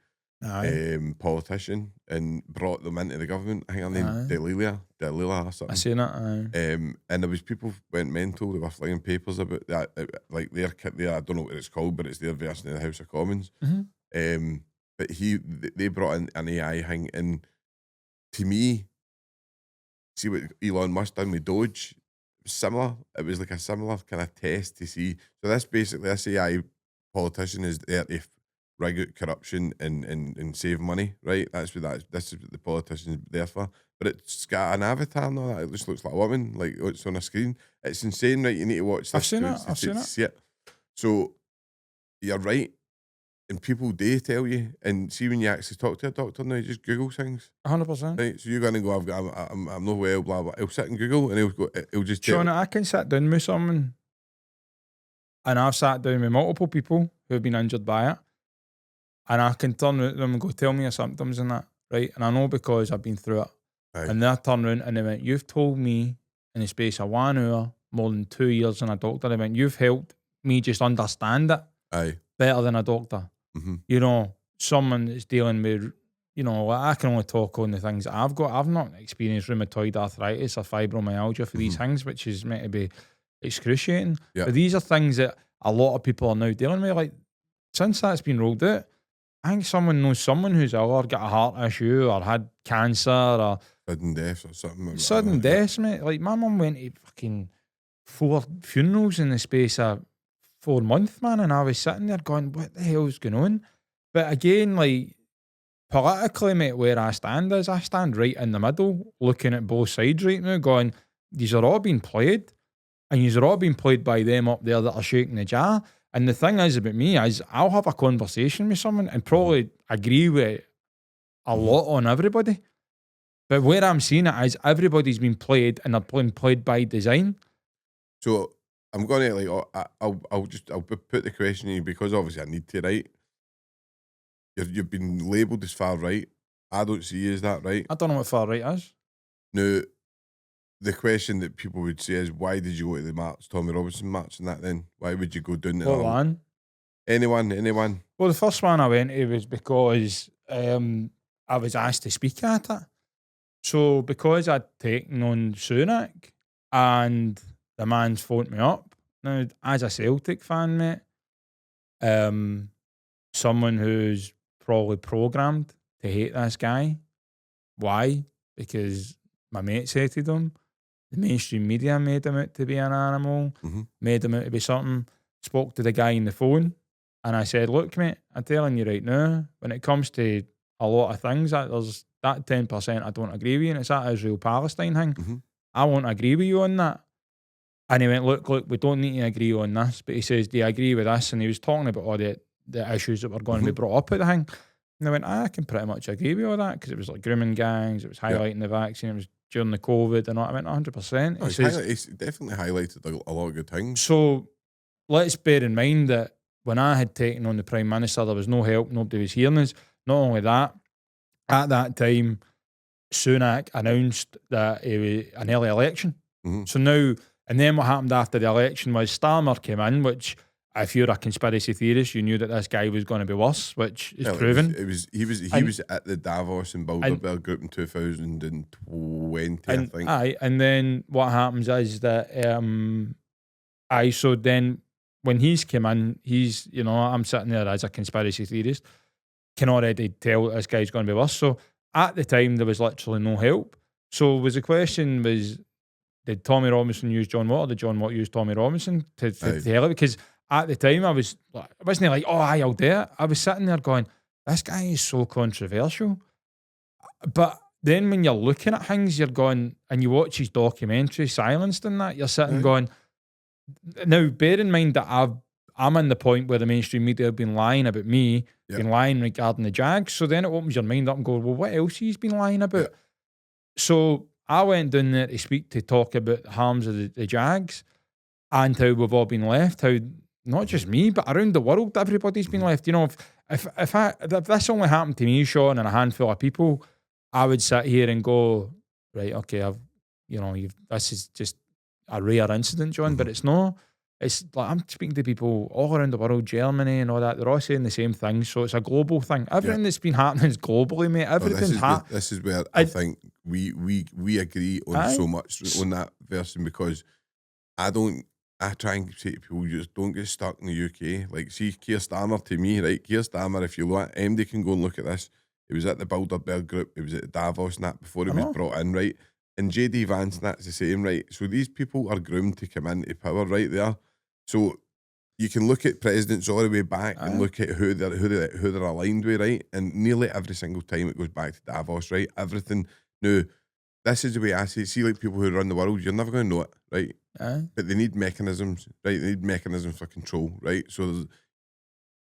politician and brought them into the government. I think her name Delila or something. I seen it. And there was people went mental. They were flying papers about that. Like their I don't know what it's called, but it's their version of the House of Commons. But they brought in an AI thing, and to me, see what Elon Musk done with Doge. Similar. It was like a similar kind of test to see. So this AI politician is there to rig out corruption and save money, right? This is what the politician's there for. But it's got an avatar and all that. It just looks like a woman, like it's on a screen. It's insane, right? You need to watch this. I've seen it. See it. So you're right. And people do tell you, and see when you actually talk to a doctor now, you just Google things. 100%. Right, so you're gonna go, I'm not well, blah blah. He'll sit and Google, and he'll just. Sean, I can sit down with someone, and I've sat down with multiple people who have been injured by it, and I can turn around to them and go, tell me your symptoms and that, right? And I know because I've been through it. And they turn around and they went, you've told me in the space of 1 hour more than 2 years than a doctor. They went, you've helped me just understand it better than a doctor. You know, someone that's dealing with, you know, I can only talk on the things that I've got. I've not experienced rheumatoid arthritis or fibromyalgia for these things, which is meant to be excruciating. But these are things that a lot of people are now dealing with. Like, since that's been rolled out, I think someone knows someone who's ill or got a heart issue or had cancer or sudden deaths or something. Sudden deaths, mate. Like, my mum went to fucking 4 funerals in the space of 4 months, man, and I was sitting there going, what the hell's going on? But again, like, politically, mate, where I stand is I stand right in the middle, looking at both sides right now, going, these are all being played, and these are all being played by them up there that are shaking the jar. And the thing is about me is I'll have a conversation with someone and probably agree with a lot on everybody. But where I'm seeing it is everybody's been played and they're being played by design. So I'm going to I'll put the question to you because obviously I need to, right? You've been labelled as far right. I don't see you as that, right? I don't know what far right is. Now, the question that people would say is, why did you go to the march, Tommy Robinson march and that then? Why would you go down to What one? Anyone? Well, the first one I went to was because I was asked to speak at it. So because I'd taken on Sunak and the man's phoned me up. Now, as a Celtic fan, mate, someone who's probably programmed to hate this guy. Why? Because my mates hated him. The mainstream media made him out to be an animal, made him out to be something. Spoke to the guy on the phone, and I said, look, mate, I'm telling you right now, when it comes to a lot of things, there's that 10% I don't agree with you, and it's that Israel-Palestine thing. I won't agree with you on that. And he went, look, we don't need to agree on this. But he says, do you agree with this? And he was talking about all the issues that were going to be brought up at the thing. And I went, I can pretty much agree with all that because it was like grooming gangs, it was highlighting the vaccine, it was during the COVID and all. I went, 100%. Oh, it's definitely highlighted a lot of good things. So let's bear in mind that when I had taken on the Prime Minister, there was no help, nobody was hearing us. Not only that, at that time, Sunak announced that it was an early election. So now, and then what happened after the election was Starmer came in, which if you're a conspiracy theorist, you knew that this guy was going to be worse, which is proven. He was at the Davos and Bilderberg group in 2020, I think. And then what happens is that so then when he's come in, he's, I'm sitting there as a conspiracy theorist, can already tell that this guy's going to be worse. So at the time, there was literally no help. So the question was, did Tommy Robinson use John Watt or did John Watt use Tommy Robinson to tell it? Because at the time, I wasn't like, oh, I'll do it. I was sitting there going, this guy is so controversial. But then when you're looking at things, you're going, and you watch his documentary, Silenced and that, you're sitting going, now bear in mind that I'm in the point where the mainstream media have been lying about me, been lying regarding the Jags. So then it opens your mind up and go, well, what else he's been lying about? So I went down there to talk about the harms of the Jags and how we've all been left, how not just me, but around the world, everybody's been left. If this only happened to me, Sean, and a handful of people, I would sit here and go, right, okay, this is just a rare incident, John, but it's not. It's like I'm speaking to people all around the world, Germany and all that. They're all saying the same thing, so it's a global thing. Everything that's been happening is globally, mate. Everything's happening. This is where I think we agree on so much on that version because I try and say to people, you just don't get stuck in the UK. Like, see, Keir Starmer to me, right? Keir Starmer, if you look, MD can go and look at this. He was at the Bilderberg group. He was at Davos and that before he was brought in, right? And JD Vance, that's the same, right? So these people are groomed to come into power right there. So you can look at presidents all the way back and look at who they're aligned with, right? And nearly every single time it goes back to Davos, right? Everything. Now, this is the way I see like people who run the world, you're never going to know it, right? But they need mechanisms, right? They need mechanisms for control, right? So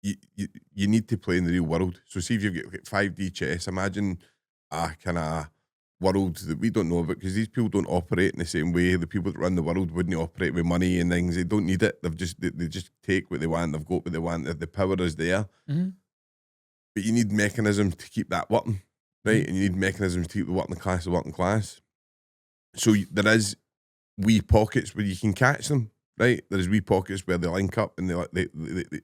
you need to play in the real world. So see if you've got 5D chess, imagine a kind of world that we don't know about because these people don't operate in the same way. The people that run the world wouldn't operate with money and things. They don't need it. They just take what they want. They've got what they want. The power is there. But you need mechanisms to keep that working, right? And you need mechanisms to keep the working class. So there is wee pockets where you can catch them, right? There's wee pockets where they link up and they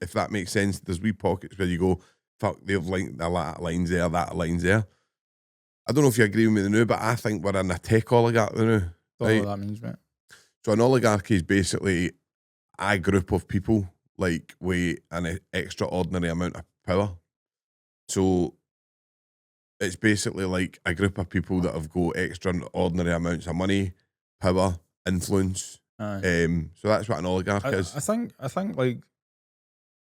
if that makes sense, there's wee pockets where you go, fuck, they've linked that line's there, that line's there. I don't know if you agree with me now, but I think we're in a tech oligarchy now. Right? What that means, mate. So an oligarchy is basically a group of people like with an extraordinary amount of power. So it's basically like a group of people that have got extraordinary amounts of money, power, influence. So that's what an oligarch is. I think like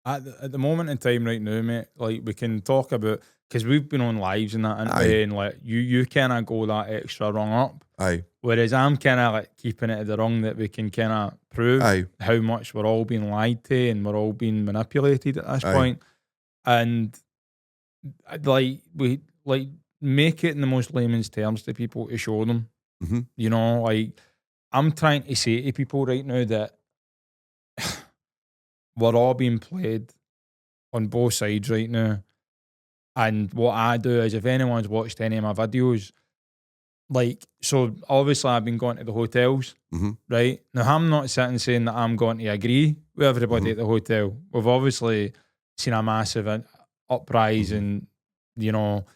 At the moment in time right now, mate, like we can talk about, because we've been on lives and that, Aye. and like you kind of go that extra rung up, Aye. whereas I'm kind of like keeping it at the rung that we can kind of prove Aye. how much we're all being lied to and we're all being manipulated at this Aye. point. And like we like make it in the most layman's terms to people to show them, Mm-hmm. you know, like I'm trying to say to people right now that we're all being played on both sides right now. And what I do is, if anyone's watched any of my videos, like, so obviously I've been going to the hotels, Mm-hmm. right? Now, I'm not sitting saying that I'm going to agree with everybody at the hotel. We've obviously seen a massive uprise in, you know,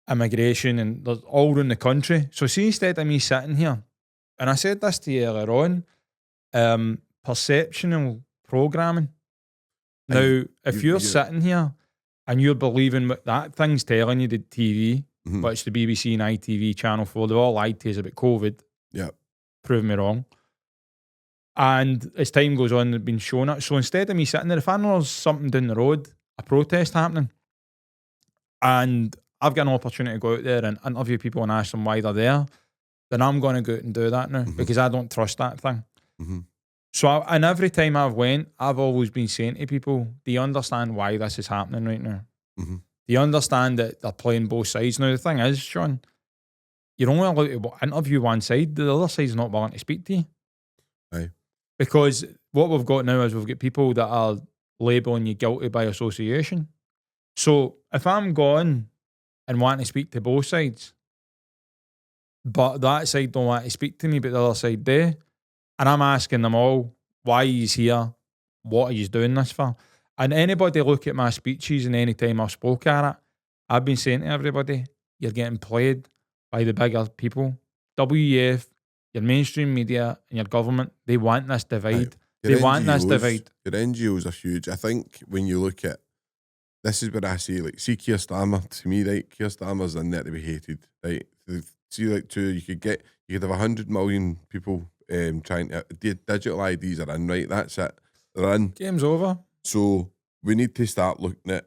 immigration and there's all around the country. So, see, instead of me sitting here, and I said this to you earlier on, perceptional programming. Now, if you're sitting here and you're believing what that thing's telling you, the TV, but it's the BBC and ITV, Channel 4, they've all lied to us about COVID. Yeah. Prove me wrong. And as time goes on, they've been showing it. So instead of me sitting there, if I know there's something down the road, a protest happening, and I've got an opportunity to go out there and interview people and ask them why they're there, then I'm going to go out and do that now because I don't trust that thing. So, and every time I've went, I've always been saying to people, do you understand why this is happening right now? Do you understand that they're playing both sides? Now, the thing is, Sean, you're only allowed to interview one side. The other side's not willing to speak to you. Aye. Because what we've got now is we've got people that are labelling you guilty by association. So if I'm going and wanting to speak to both sides, but that side don't want to speak to me, but the other side do, and I'm asking them all, why he's here, what are you doing this for? And anybody look at my speeches and any time I've spoke at it, I've been saying to everybody, you're getting played by the bigger people. WEF, your mainstream media and your government, they want this divide. They want this divide. Your NGOs are huge. I think when you look at, this is what I say, like, see Keir Starmer, to me, right, Keir Starmer's in there to be hated, right? See, like, you could have 100 million people trying to, digital IDs are in, right? That's it. They're in. Game's over. So we need to start looking at,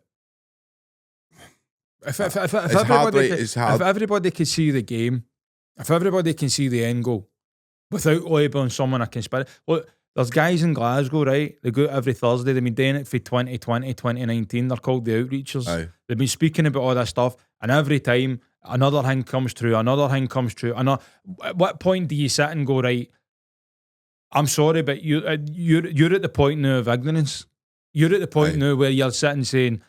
if everybody could see the game, if everybody can see the end goal without labeling someone a conspiracy. Look, there's guys in Glasgow, right? They go out every Thursday. They've been doing it for 2020, 2019. They're called the Outreachers. Aye. They've been speaking about all that stuff, and every time another thing comes through, another thing comes through. At what point do you sit and go, right, I'm sorry, but you're at the point now of ignorance. You're at the point now where you're sitting saying,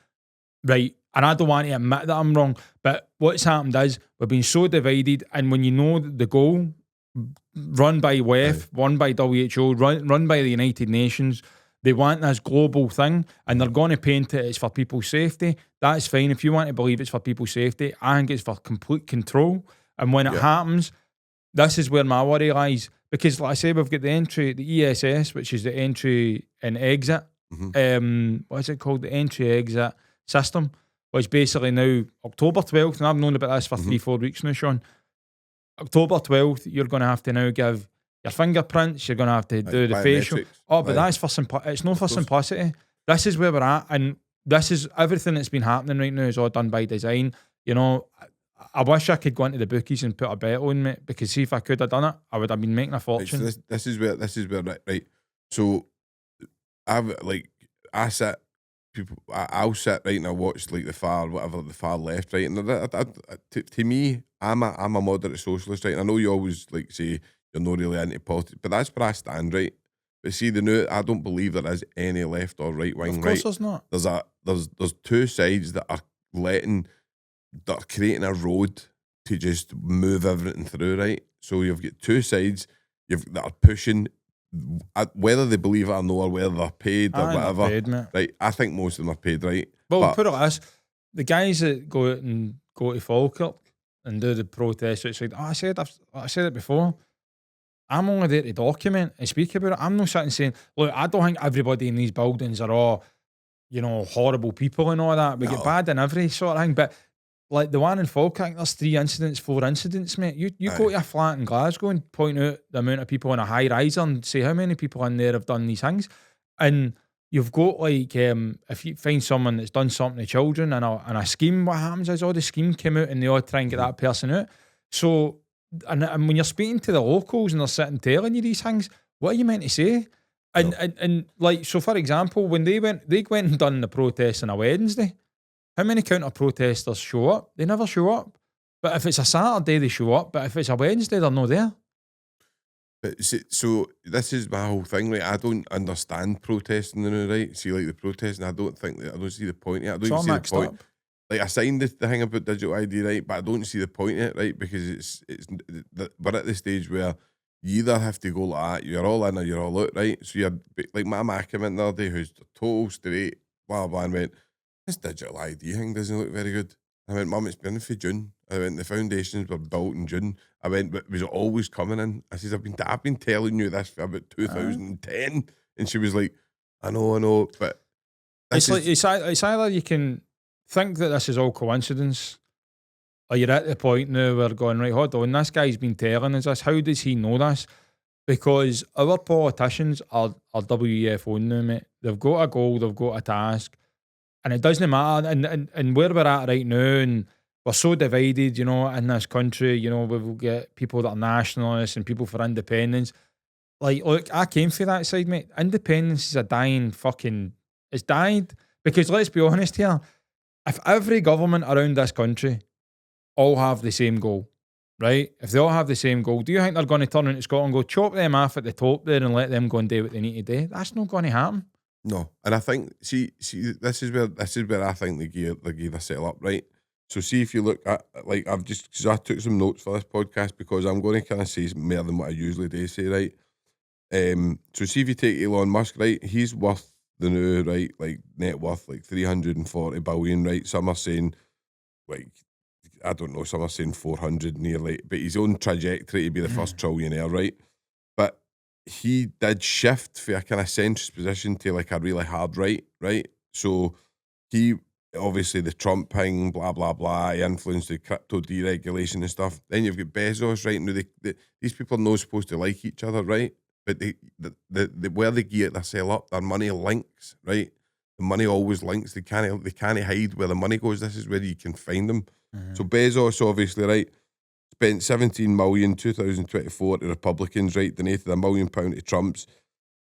right, and I don't want to admit that I'm wrong, but what's happened is we've been so divided, and when you know the goal, run by WEF, run by WHO, run by the United Nations, they want this global thing, and they're going to paint it as for people's safety. That's fine. If you want to believe it's for people's safety, I think it's for complete control. And when it happens, this is where my worry lies. Because, like I say, we've got the ESS, which is the entry and exit. What is it called? The entry-exit system, which basically now, October 12th, and I've known about this for 3-4 weeks now, Sean. October 12th, you're going to have to now give your fingerprints, you're going to have to do the facial. Oh, but that's for it's not for simplicity. This is where we're at, and this is everything that's been happening right now is all done by design. You know, I wish I could go into the bookies and put a bet on me, because see, if I could have done it, I would have been making a fortune. Right, so this is where right. So I'll sit right and I watch like the far left, right, and to me, I'm a moderate socialist, right, and I know you always like say you're not really into politics, but that's where I stand, right. But see, I don't believe there is any left or right wing. Of course, right? there's not. There's two sides that are creating a road to just move everything through, right? So you've got two sides that are pushing, whether they believe it or not, or whether they're paid or whatever. Paid, mate. Right? I think most of them are paid, right? Well, put it like this: the guys that go out and go to Falkirk and do the protest outside. I said it before. I'm only there to document and speak about it. I'm not sitting saying, look, I don't think everybody in these buildings are all, you know, horrible people and all that. We get bad in every sort of thing. But like the one in Falkirk, there's 4 incidents, mate. You go to a flat in Glasgow and point out the amount of people in a high riser and say how many people in there have done these things. And you've got like if you find someone that's done something to children and a scheme, what happens is all the scheme came out and they all try and get that person out. So and when you're speaking to the locals and they're sitting telling you these things, what are you meant to say? And, No. and like, so for example, when they went and done the protest on a Wednesday, how many counter protesters show up? They never show up. But if it's a Saturday, they show up. But if it's a Wednesday, they're not there. But so this is my whole thing, right? I don't understand protesting now, right? See, like the protesting, I don't see the point of it. I It's all don't see the mixed point. up. Like I signed the thing about digital ID, right? But I don't see the point in it, right? Because we're at the stage where you either have to go like that, you're all in or you're all out, right? So you're like my Mac came in the other day, who's total straight, blah blah, and went, this digital ID thing doesn't look very good. I went, Mum, it's been for June. I went, the foundations were built in June. I went, but was it always coming in? I said, I've been telling you this for about 2010, and she was like, I know, but It's either you can think that this is all coincidence, or you're at the point now where going, right, hold on, this guy's been telling us this. How does he know this? Because our politicians are WEFO now, mate. They've got a goal, they've got a task, and it doesn't matter. And where we're at right now, and we're so divided, you know, in this country, you know, we've got people that are nationalists and people for independence. Like, look, I came for that side, mate. Independence is a dying fucking, it's died. Because let's be honest here, if every government around this country all have the same goal, right? If they all have the same goal, do you think they're going to turn into Scotland and go chop them off at the top there and let them go and do what they need to do? That's not going to happen. no. And I think see, this is where I think the gear are set up, right? So see if you look at like because I took some notes for this podcast because I'm going to kind of say more than what I usually do say, right? So see if you take Elon Musk, right? He's worth the new, right, like net worth like 340 billion, right? Some are saying like I don't know, some are saying 400 nearly, but he's on trajectory to be the first trillionaire, right? But he did shift for a kind of centrist position to like a really hard right? So he obviously the Trump thing, blah blah blah, he influenced the crypto deregulation and stuff. Then you've got Bezos, right? Now these people are not supposed to like each other, right? But the where they get their sell up, their money links, right? The money always links. They can't hide where the money goes. This is where you can find them. So Bezos, obviously, right, spent 17 million 2024 to Republicans, right? Donated £1 million to Trump's. Do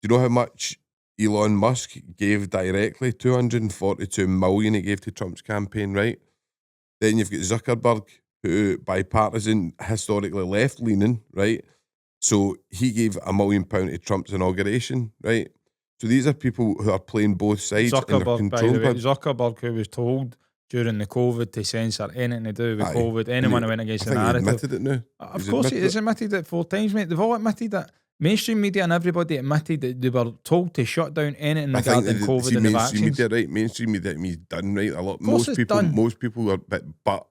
you know how much Elon Musk gave directly? 242 million he gave to Trump's campaign, right? Then you've got Zuckerberg, who bipartisan, historically left leaning, right? So he gave £1 million to Trump's inauguration, right? So these are people who are playing both sides. Zuckerberg, by the way, Zuckerberg, who was told during the COVID to censor anything to do with COVID, anyone who went against the narrative. He admitted it now. Of course, he has admitted it 4 times, mate. They've all admitted that. Mainstream media and everybody admitted that they were told to shut down anything regarding COVID and the vaccines. Media, right? Mainstream media means done, right? A lot. Most people are, but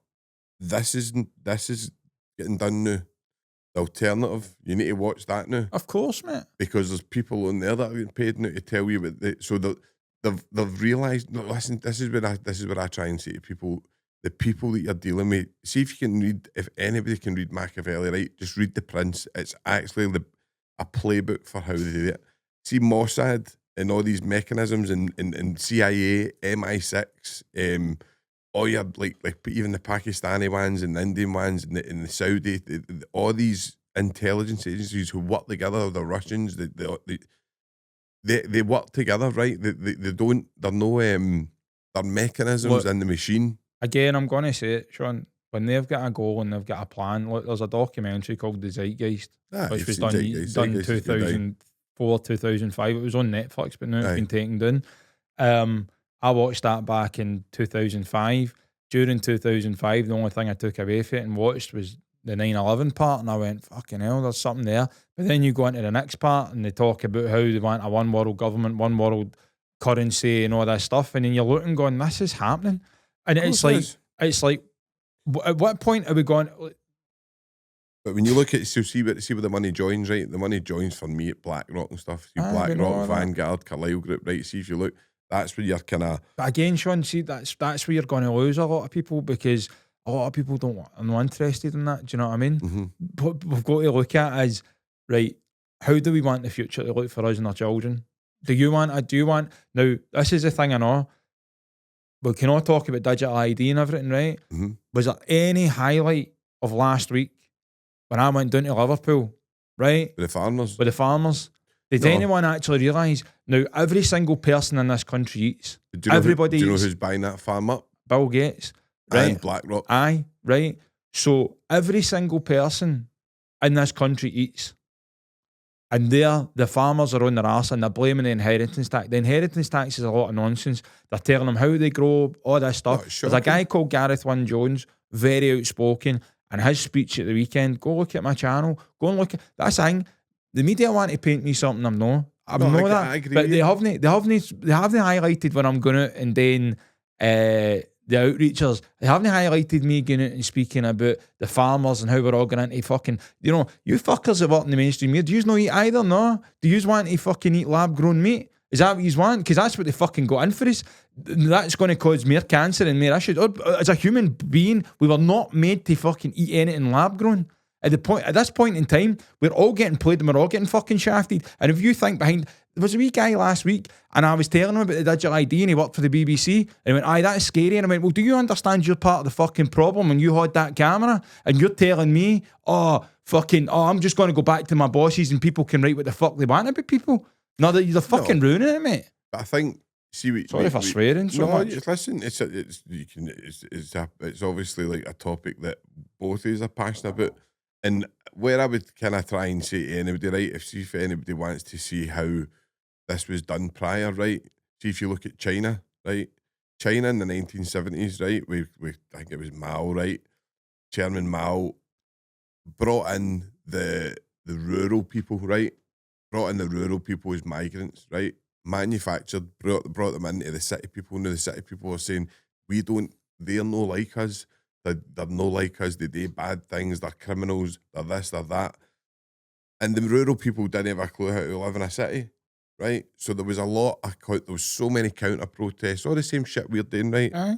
this is getting done now. The alternative, you need to watch that now. Of course, mate. Because there's people on there that are getting paid now to tell you about it. So they've realised. No, listen, this is what I try and say to people. The people that you're dealing with. See if you can read. If anybody can read Machiavelli, right? Just read The Prince. It's actually a playbook for how they do it. See Mossad and all these mechanisms and CIA, MI6, all your like even the Pakistani ones and the Indian ones and the Saudi, all these intelligence agencies who work together, the Russians, they work together, right? They don't. They're no they're mechanisms. Look, in the machine. Again, I'm going to say it, Sean. When they've got a goal and they've got a plan, look, there's a documentary called The Zeitgeist, which was done 2004, 2005. It was on Netflix, but now it's been taken down. I watched that back in 2005. During 2005, the only thing I took away from it and watched was the 9/11 part, and I went, fucking hell, there's something there. But then you go into the next part and they talk about how they want a one world government, one world currency and all that stuff, and then you're looking going, this is happening. And it's like, at what point are we going? But when you look at see where the money joins, right? The money joins for me at BlackRock and stuff. See BlackRock, Vanguard, Carlyle Group, right? See if you look, that's where you're kind of. But again, Sean, see that's where you're going to lose a lot of people because a lot of people are not interested in that. Do you know what I mean? Mm-hmm. What we've got to look at is right. How do we want the future to look for us and our children? Do you want, now, this is the thing I know. We can all talk about digital ID and everything, right? Mm-hmm. Was there any highlight of last week when I went down to Liverpool, right? With the farmers. Did No. anyone actually realise, now, every single person in this country eats. Do you know Everybody do you know eats. who's buying that farm up? Bill Gates, right? And BlackRock. Aye, right? So every single person in this country eats. And the farmers are on their arse and they're blaming the inheritance tax. The inheritance tax is a lot of nonsense. They're telling them how they grow, all this stuff. Oh, There's a guy called Gareth Wynne Jones, very outspoken, and his speech at the weekend, go look at my channel, go and look at, that's the thing. The media want to paint me something I'm not. I know that. I agree but with they you. haven't highlighted when I'm going out and doing the outreachers. They haven't highlighted me going out and speaking about the farmers and how we're all going into fucking, you fuckers that work in the mainstream media, do you not eat either? No? Do you want to fucking eat lab grown meat? Is that what you want? Because that's what they fucking got in for us. That's going to cause more cancer and more issues. As a human being, we were not made to fucking eat anything lab grown. At this point in time, we're all getting played and we're all getting fucking shafted. And if you think behind, there was a wee guy last week and I was telling him about the digital ID and he worked for the BBC and he went, aye, that's scary. And I went, well, do you understand you're part of the fucking problem when you had that camera and you're telling me, I'm just going to go back to my bosses and people can write what the fuck they want about people? No, you're fucking ruining it, mate. But I think, sorry for swearing so much. Listen, it's obviously like a topic that both of us are passionate about. And where I would kind of try and say to anybody, right, if anybody wants to see how this was done prior, right, see if you look at China, right, China in the 1970s, right, I think it was Mao, right, Chairman Mao brought in the rural people, right, brought in the rural people as migrants, right, manufactured, brought them into the city people. Now the city people are saying, they're no like us. They're no like us, they do bad things, they're criminals, they're this, they're that. And the rural people didn't have a clue how to live in a city, right? So there was there was so many counter protests, all the same shit we're doing, right?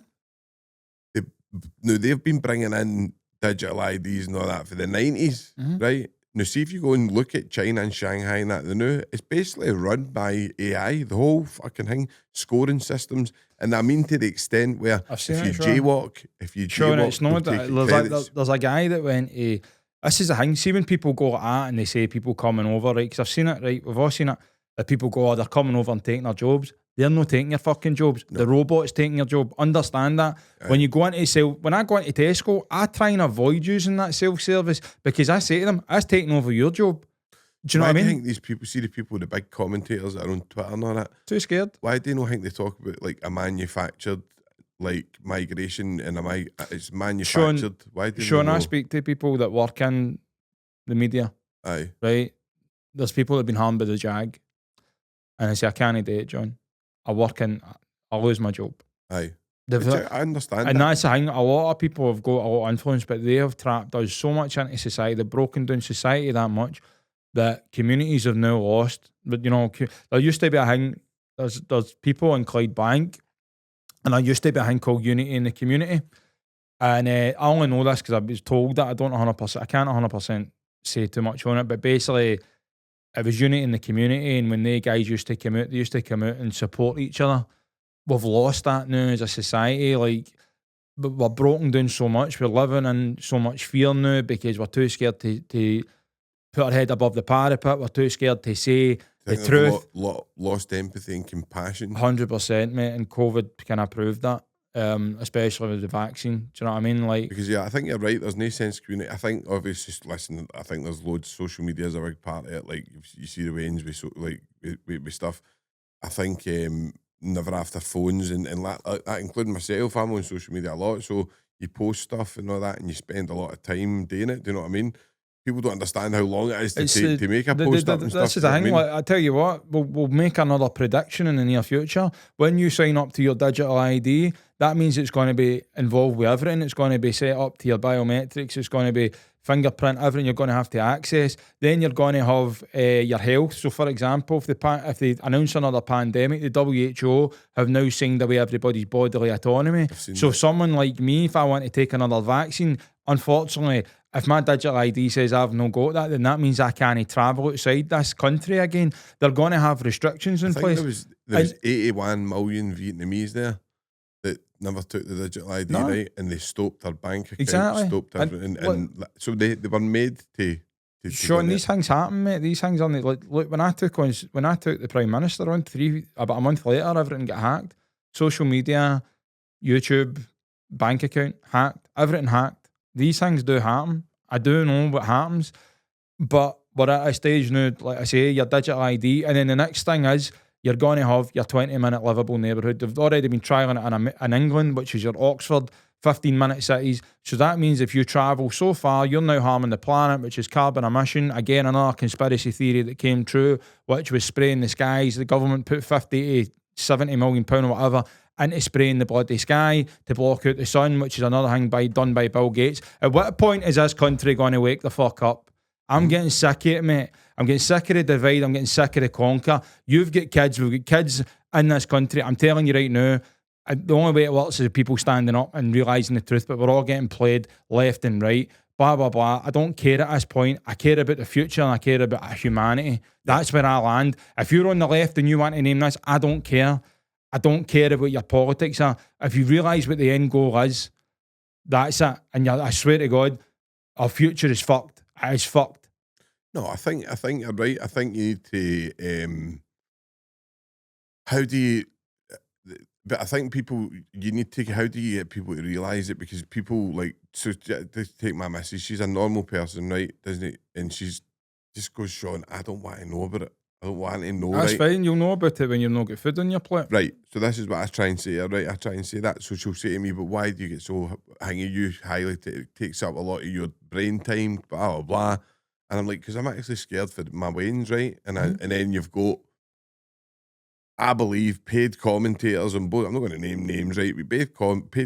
They've been bringing in digital IDs and all that for the 90s, right? Now, see if you go and look at China and Shanghai and that, it's basically run by AI, the whole fucking thing, scoring systems. And I mean to the extent where if you jaywalk, it's not that. There's a guy that went to, this is the thing, see when people go and they say people coming over, right? Because I've seen it, right? We've all seen it. That people go, they're coming over and taking their jobs. They're not taking your fucking jobs. No. The robot's taking your job. Understand that. Right. When I go into Tesco, I try and avoid using that self-service because I say to them, that's taking over your job. Do you know what I mean? Why do you think these people, see the people, the big commentators that are on Twitter and all that? Too scared. Why do you not think they talk about like a manufactured like migration and it's manufactured? Why do you I speak to people that work in the media. Aye. Right? There's people that have been harmed by the Jag. And I say, I can't do it, John. I lose my job. Aye. I understand. And that's the thing, a lot of people have got a lot of influence, but they have trapped us so much into society, they've broken down society that much that communities have now lost. But there used to be a thing, there's people in Clydebank, and there used to be a thing called unity in the community. And I only know this because I was told that. I can't 100% say too much on it, but basically it was unity in the community, and when they guys used to come out, they used to come out and support each other. We've lost that now as a society. Like, we're broken down so much. We're living in so much fear now because we're too scared to put our head above the parapet. We're too scared to say the truth. Lost empathy and compassion. 100%, mate. And COVID kind of proved that, especially with the vaccine. Do you know what I mean? Like, because I think you're right. There's no sense of community. I think obviously, listen. I think there's loads. Social media is a big part of it. Like you see the ways with stuff. I think. Never after phones and that, including myself, I'm on social media a lot, so you post stuff and all that and you spend a lot of time doing it. Do you know what I mean? People don't understand how long it is to make a post up and stuff. This is the thing. Like, I tell you what, we'll make another prediction in the near future. When you sign up to your digital ID, that means it's going to be involved with everything. It's going to be set up to your biometrics. It's going to be fingerprint, everything you're going to have to access. Then you're going to have your health. So, for example, if they announce another pandemic, the WHO have now signed away everybody's bodily autonomy. So, someone like me, if I want to take another vaccine, unfortunately, if my digital ID says I've no got that, then that means I can't travel outside this country again. They're going to have restrictions in place. There was 81 million Vietnamese there that never took the digital ID, right? And they stopped their bank account, stopped everything. And so they were made to Sean, these things happen, mate. These things are like, look, when I took the Prime Minister on, about a month later, everything got hacked. Social media, YouTube, bank account hacked, everything hacked. These things do happen. I do know what happens, but we're at a stage now, like I say, your digital ID, and then the next thing is you're going to have your 20-minute livable neighbourhood. They've already been trialling it in England, which is your Oxford 15-minute cities. So that means if you travel so far, you're now harming the planet, which is carbon emission. Again, another conspiracy theory that came true, which was spraying the skies. The government put 50 to 70 million pound or whatever into spraying the bloody sky to block out the sun, which is another thing done by Bill Gates. At what point is this country going to wake the fuck up? I'm getting sick of it, mate. I'm getting sick of the divide. I'm getting sick of the conquer. You've got kids. We've got kids in this country. I'm telling you right now, the only way it works is people standing up and realising the truth, but we're all getting played left and right. Blah, blah, blah. I don't care at this point. I care about the future and I care about humanity. That's where I land. If you're on the left and you want to name this, I don't care. I don't care about your politics are. If you realise what the end goal is, that's it. And I swear to God, our future is fucked. It is fucked. No, I think you're right. I think you need to. How do you? But I think you need to. How do you get people to realise it? Because people so to take my missus, she's a normal person, right? Doesn't it? And she's just goes, Sean, I don't want to know about it. I don't want to know. That's fine. You'll know about it when you've not got food on your plate. Right. So this is what I try and say. Right. I try and say that. So she'll say to me, "But why do you get so hangy? You highlight it. It takes up a lot of your brain time. Blah blah blah." And I'm like, because I'm actually scared for my wains, right? And and then you've got, I believe, paid commentators on both. I'm not going to name names, right? We paid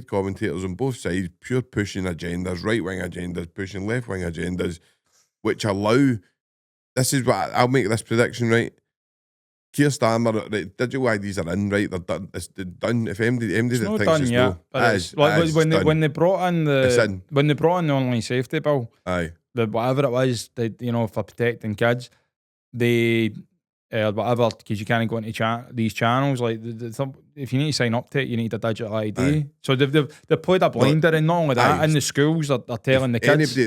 commentators on both sides, pure pushing agendas, right wing agendas, pushing left wing agendas, which allow. This is what I'll make this prediction, right? Keir Starmer, right, digital IDs are in, right? They're done. It's done. If MD it's that not thinks done it's yet, no, but it's like when they brought in the online safety bill, whatever it was, for protecting kids, they whatever, because you can't go into these channels. Like if you need to sign up to it, you need a digital ID. Aye. So they've played a blinder, and not only that, in the schools they're telling the kids.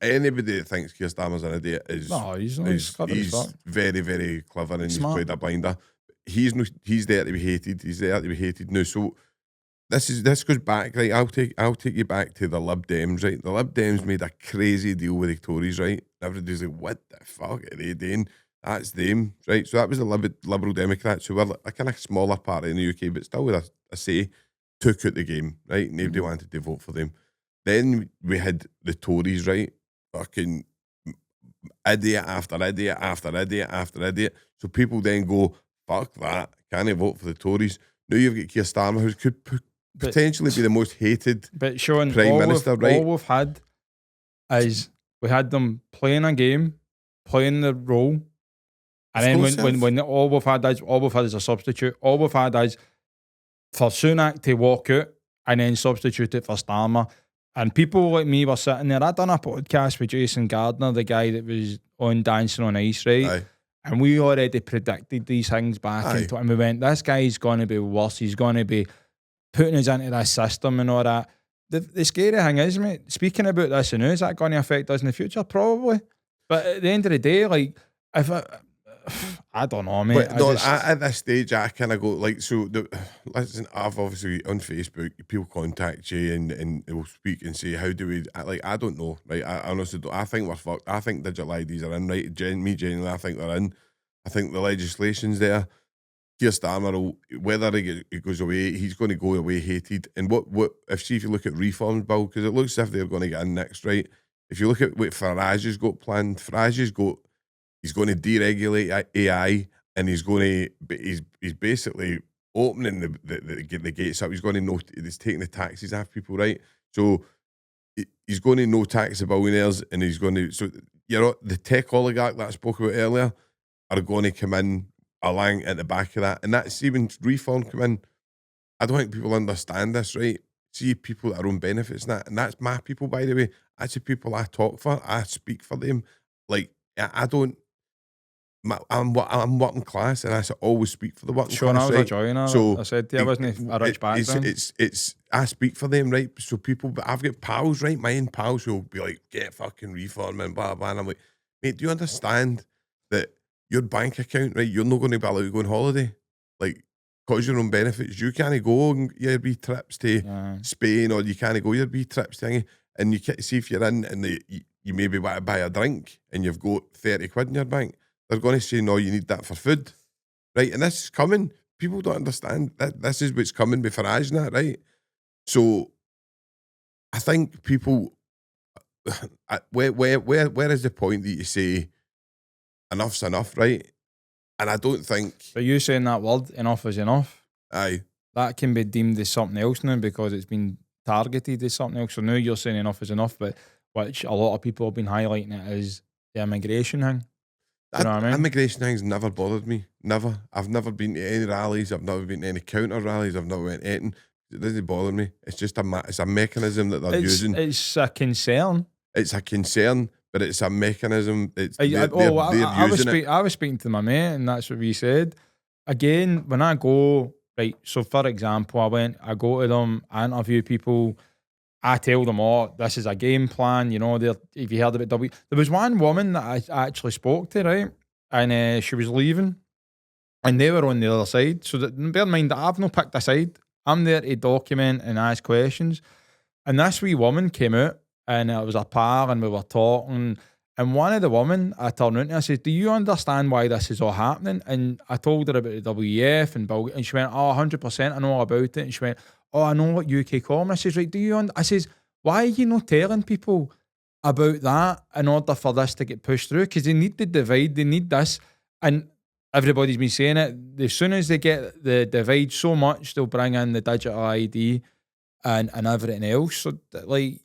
Anybody that thinks Keir Starmer's an idiot is he's very, very clever, and he's played a blinder. He's there to be hated. He's there to be hated now. So this goes back, right? I'll take you back to the Lib Dems, right? The Lib Dems made a crazy deal with the Tories, right? Everybody's like, what the fuck are they doing? That's them, right? So that was the Liberal Democrats, who were a kind of smaller party in the UK, but still with a say, took out the game, right? Nobody wanted to vote for them. Then we had the Tories, right? Fucking idiot after idiot after idiot after idiot. So people then go, fuck that, can't I vote for the Tories? Now you've got Keir Starmer, who could potentially be the most hated Prime Minister, right? All we've had is we had them playing a game, playing the role. And then when all we've had is a substitute. All we've had is for Sunak to walk out and then substitute it for Starmer. And people like me were sitting there. I done a podcast with Jason Gardner, the guy that was on Dancing on Ice, right? Aye. And we already predicted these things back into it. And we went, this guy's going to be worse. He's going to be putting us into this system and all that. The scary thing is, mate, speaking about this and is that going to affect us in the future? Probably. But at the end of the day, like, I don't know, mate. But no, at this stage, I kind of go listen, I've obviously on Facebook, people contact you and they will speak and say, how do we, I don't know, right? I honestly don't. I think we're fucked. I think digital IDs are in, right? Genuinely, I think they're in. I think the legislation's there. Keir Starmer, whether he goes away, he's going to go away hated. And what if you look at reforms bill, because it looks as if they're going to get in next, right? If you look at what Farage has got planned, he's going to deregulate AI, and he's basically opening the gates up. He's going to he's taking the taxes off people, right? So he's going to no tax the billionaires, and he's going to. So the tech oligarch that I spoke about earlier are going to come in along at the back of that, and that's even reform come in. I don't think people understand this, right? See people that are on benefits and that's my people, by the way. That's the people I talk for. I speak for them. Like, I don't. I'm working class, and I always speak for the working Sean, I class, was a right? joiner. So I said to you, I wasn't a rich background. it's I speak for them, right? So people, but I've got pals, right? My own pals who'll be like, get fucking reform and blah blah. And I'm like, mate, do you understand that your bank account, right? You're not going to be allowed to go on holiday, like, cause your own benefits. You can't go on your wee trips to Spain, or you can't go your wee trips to, and you can't see if you're in, and you maybe want to buy a drink, and you've got 30 quid in your bank. They're going to say, no, you need that for food, right? And this is coming. People don't understand that this is what's coming before us now, right? So I think people, where is the point that you say enough's enough, right? And I don't think. But you saying that word, enough is enough, Aye. that can be deemed as something else now because it's been targeted as something else. So now you're saying enough is enough, but which a lot of people have been highlighting it as the immigration thing. You know what I mean? Immigration thing's never bothered me. Never. I've never been to any rallies. I've never been to any counter rallies. I've never went to anything. It doesn't bother me. It's just it's a mechanism that they're using. It's a concern. It's a concern, but it's a mechanism. I was speaking to my mate, and that's what we said. Again, when I go, right, so for example, I go to them, I interview people, I tell them, oh, this is a game plan, you know, if you heard about there was one woman that I actually spoke to, right, and she was leaving, and they were on the other side, so bear in mind that I've not picked a side, I'm there to document and ask questions, and this wee woman came out, and it was a par, and we were talking, and one of the women, I turned around and I said, do you understand why this is all happening? And I told her about the WEF and Bilderberg, and she went, oh, 100%, I know all about it. And she went, oh, I know what UK Common. I says, right, I says, why are you not telling people about that in order for this to get pushed through? Because they need the divide, they need this. And everybody's been saying it, as soon as they get the divide so much, they'll bring in the digital ID and everything else. So, like,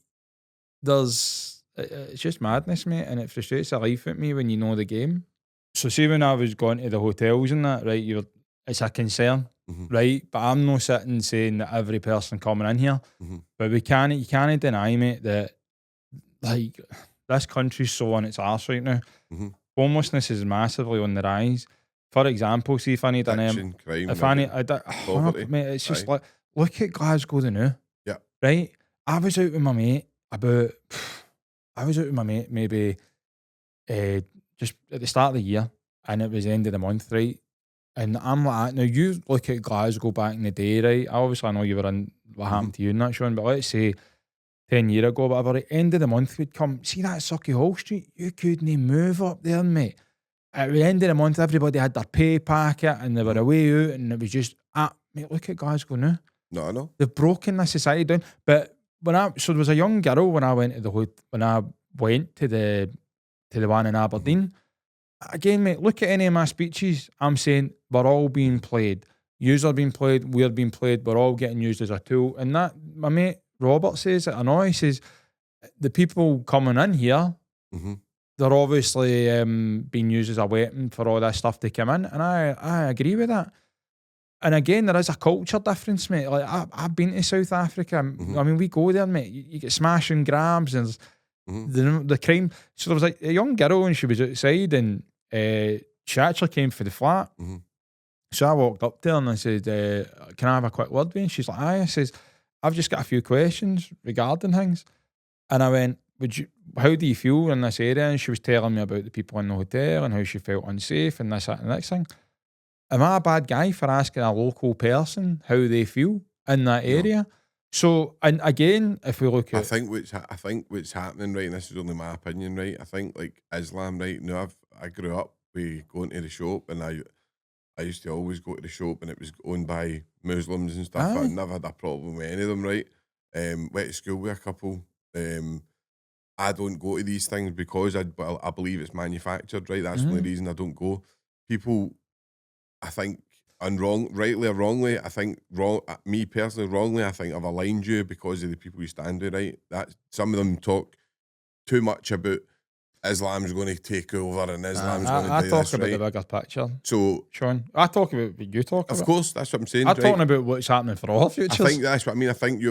it's just madness, mate, and it frustrates the life at me when you know the game. So see, when I was going to the hotels and that, right, it's a concern, right? But I'm not sitting saying that every person coming in here, but you can't deny, mate, that, like, this country's so on its arse right now. Homelessness is massively on the rise. For example, see if I need crime, mate, it's just like, look at Glasgow the now, right? I was out with my mate maybe just at the start of the year, and it was the end of the month, right? And I'm like, now you look at Glasgow back in the day, right? Obviously, I know you were in what happened to you and that, Sean, but let's say 10 years ago, whatever, at the end of the month would come, see that Sucky Hall Street? You couldn't move up there, mate. At the end of the month, everybody had their pay packet and they were away out, and it was just, mate, look at Glasgow now. No, I know. They've broken the society down. But so there was a young girl when I went to the one in Aberdeen. Again, mate, look at any of my speeches. I'm saying we're all being played. Yous are being played. We're being played. We're all getting used as a tool. And that, my mate Robert says it. I know. He says the people coming in here, they're obviously being used as a weapon for all that stuff to come in. And I agree with that. And again, there is a culture difference, mate. Like I've been to South Africa. I mean, we go there, mate. You get smash and grabs and the crime. So there was like a young girl and she was outside and she actually came for the flat. So I walked up to her and I said, can I have a quick word with you? And she's like, aye. I says, I've just got a few questions regarding things. And I went, how do you feel in this area? And she was telling me about the people in the hotel and how she felt unsafe and this, that, and the next thing. Am I a bad guy for asking a local person how they feel in that area? No. So, and again, if we look at, I think what's happening, right, and this is only my opinion, right. I think like Islam, right. Now I grew up with going to the shop, and I used to always go to the shop, and it was owned by Muslims and stuff. I never had a problem with any of them, right. Went to school with a couple. I don't go to these things because I believe it's manufactured, right. That's the only reason I don't go. People, I think, rightly or wrongly, I think me personally, wrongly, I think I've aligned you because of the people you stand with, right? That some of them talk too much about Islam's going to take over and Islam's going to do this, I talk about the bigger picture. So, Sean, I talk about what you talk about. Of course, that's what I'm saying. I'm talking about what's happening for our futures. I think that's what I mean. I think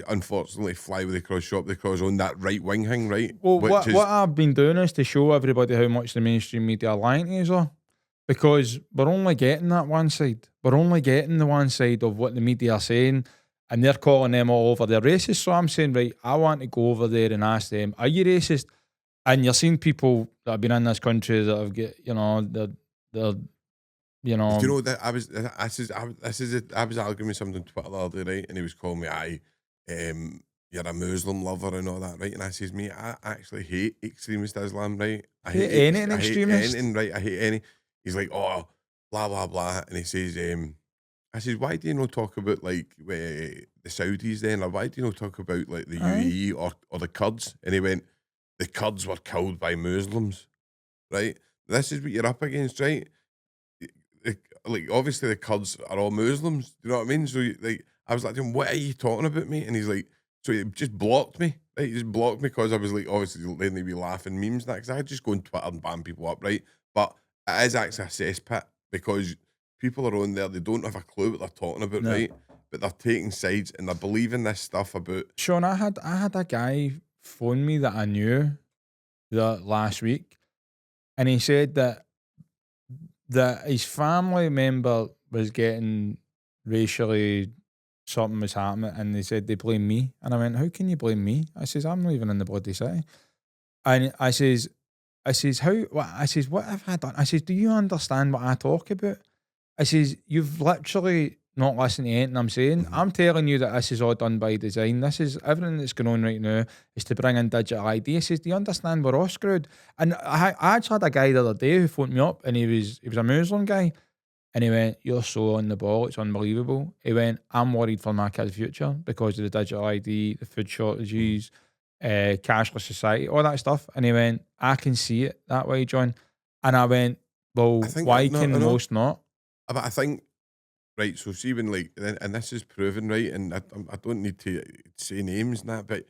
unfortunately fly with the cross, shop the cross on that right wing thing, right? Well, Which is what I've been doing is to show everybody how much the mainstream media are lying to us all. Because we're only getting that one side. We're only getting the one side of what the media are saying, and they're calling them all over they're racist. So I'm saying, right, I want to go over there and ask them, are you racist? And you're seeing people that have been in this country that have get, they're you Do you know, know that I was arguing with something on Twitter the other day, right? And he was calling me, you're a Muslim lover and all that, right? And I says, mate, I actually hate extremist Islam, right? hate anything I hate extremist. anything, right? I hate any. He's like, oh, blah blah blah, and he says, I says, why do you not talk about like the Saudis then, or why do you not talk about like the Aye. UAE or the Kurds? And he went, the Kurds were killed by Muslims, right? This is what you're up against, right? Like obviously the Kurds are all Muslims. Do you know what I mean? So like I was like, what are you talking about, mate? And he's like, so he just blocked me. Right? He just blocked me because I was like, obviously then they'd be laughing memes and that. Because I just go on Twitter and ban people up, right? But it is actually a cesspit because people are on there. They don't have a clue what they're talking about, No. right? But they're taking sides and they're believing this stuff about. Sean, I had a guy phone me that I knew that last week, and he said that his family member was getting racially something was happening, and they said they blame me. And I went, how can you blame me? I says, I'm not even in the bloody city. And I says, how? What? I says, what have I done? I says, do you understand what I talk about? I says, you've literally not listened to anything I'm saying. I'm telling you that this is all done by design. This is everything that's going on right now is to bring in digital ID. He says, do you understand we're all screwed? And I actually had a guy the other day who phoned me up, and he was a Muslim guy, and he went, you're so on the ball, it's unbelievable. He went, I'm worried for my kid's future because of the digital ID, the food shortages, cashless society, all that stuff. And he went, I can see it that way, John. And I went, well, I think why I know, can I know. most not? But I think, right, so see when like, and this is proven, right, and I don't need to say names and that, but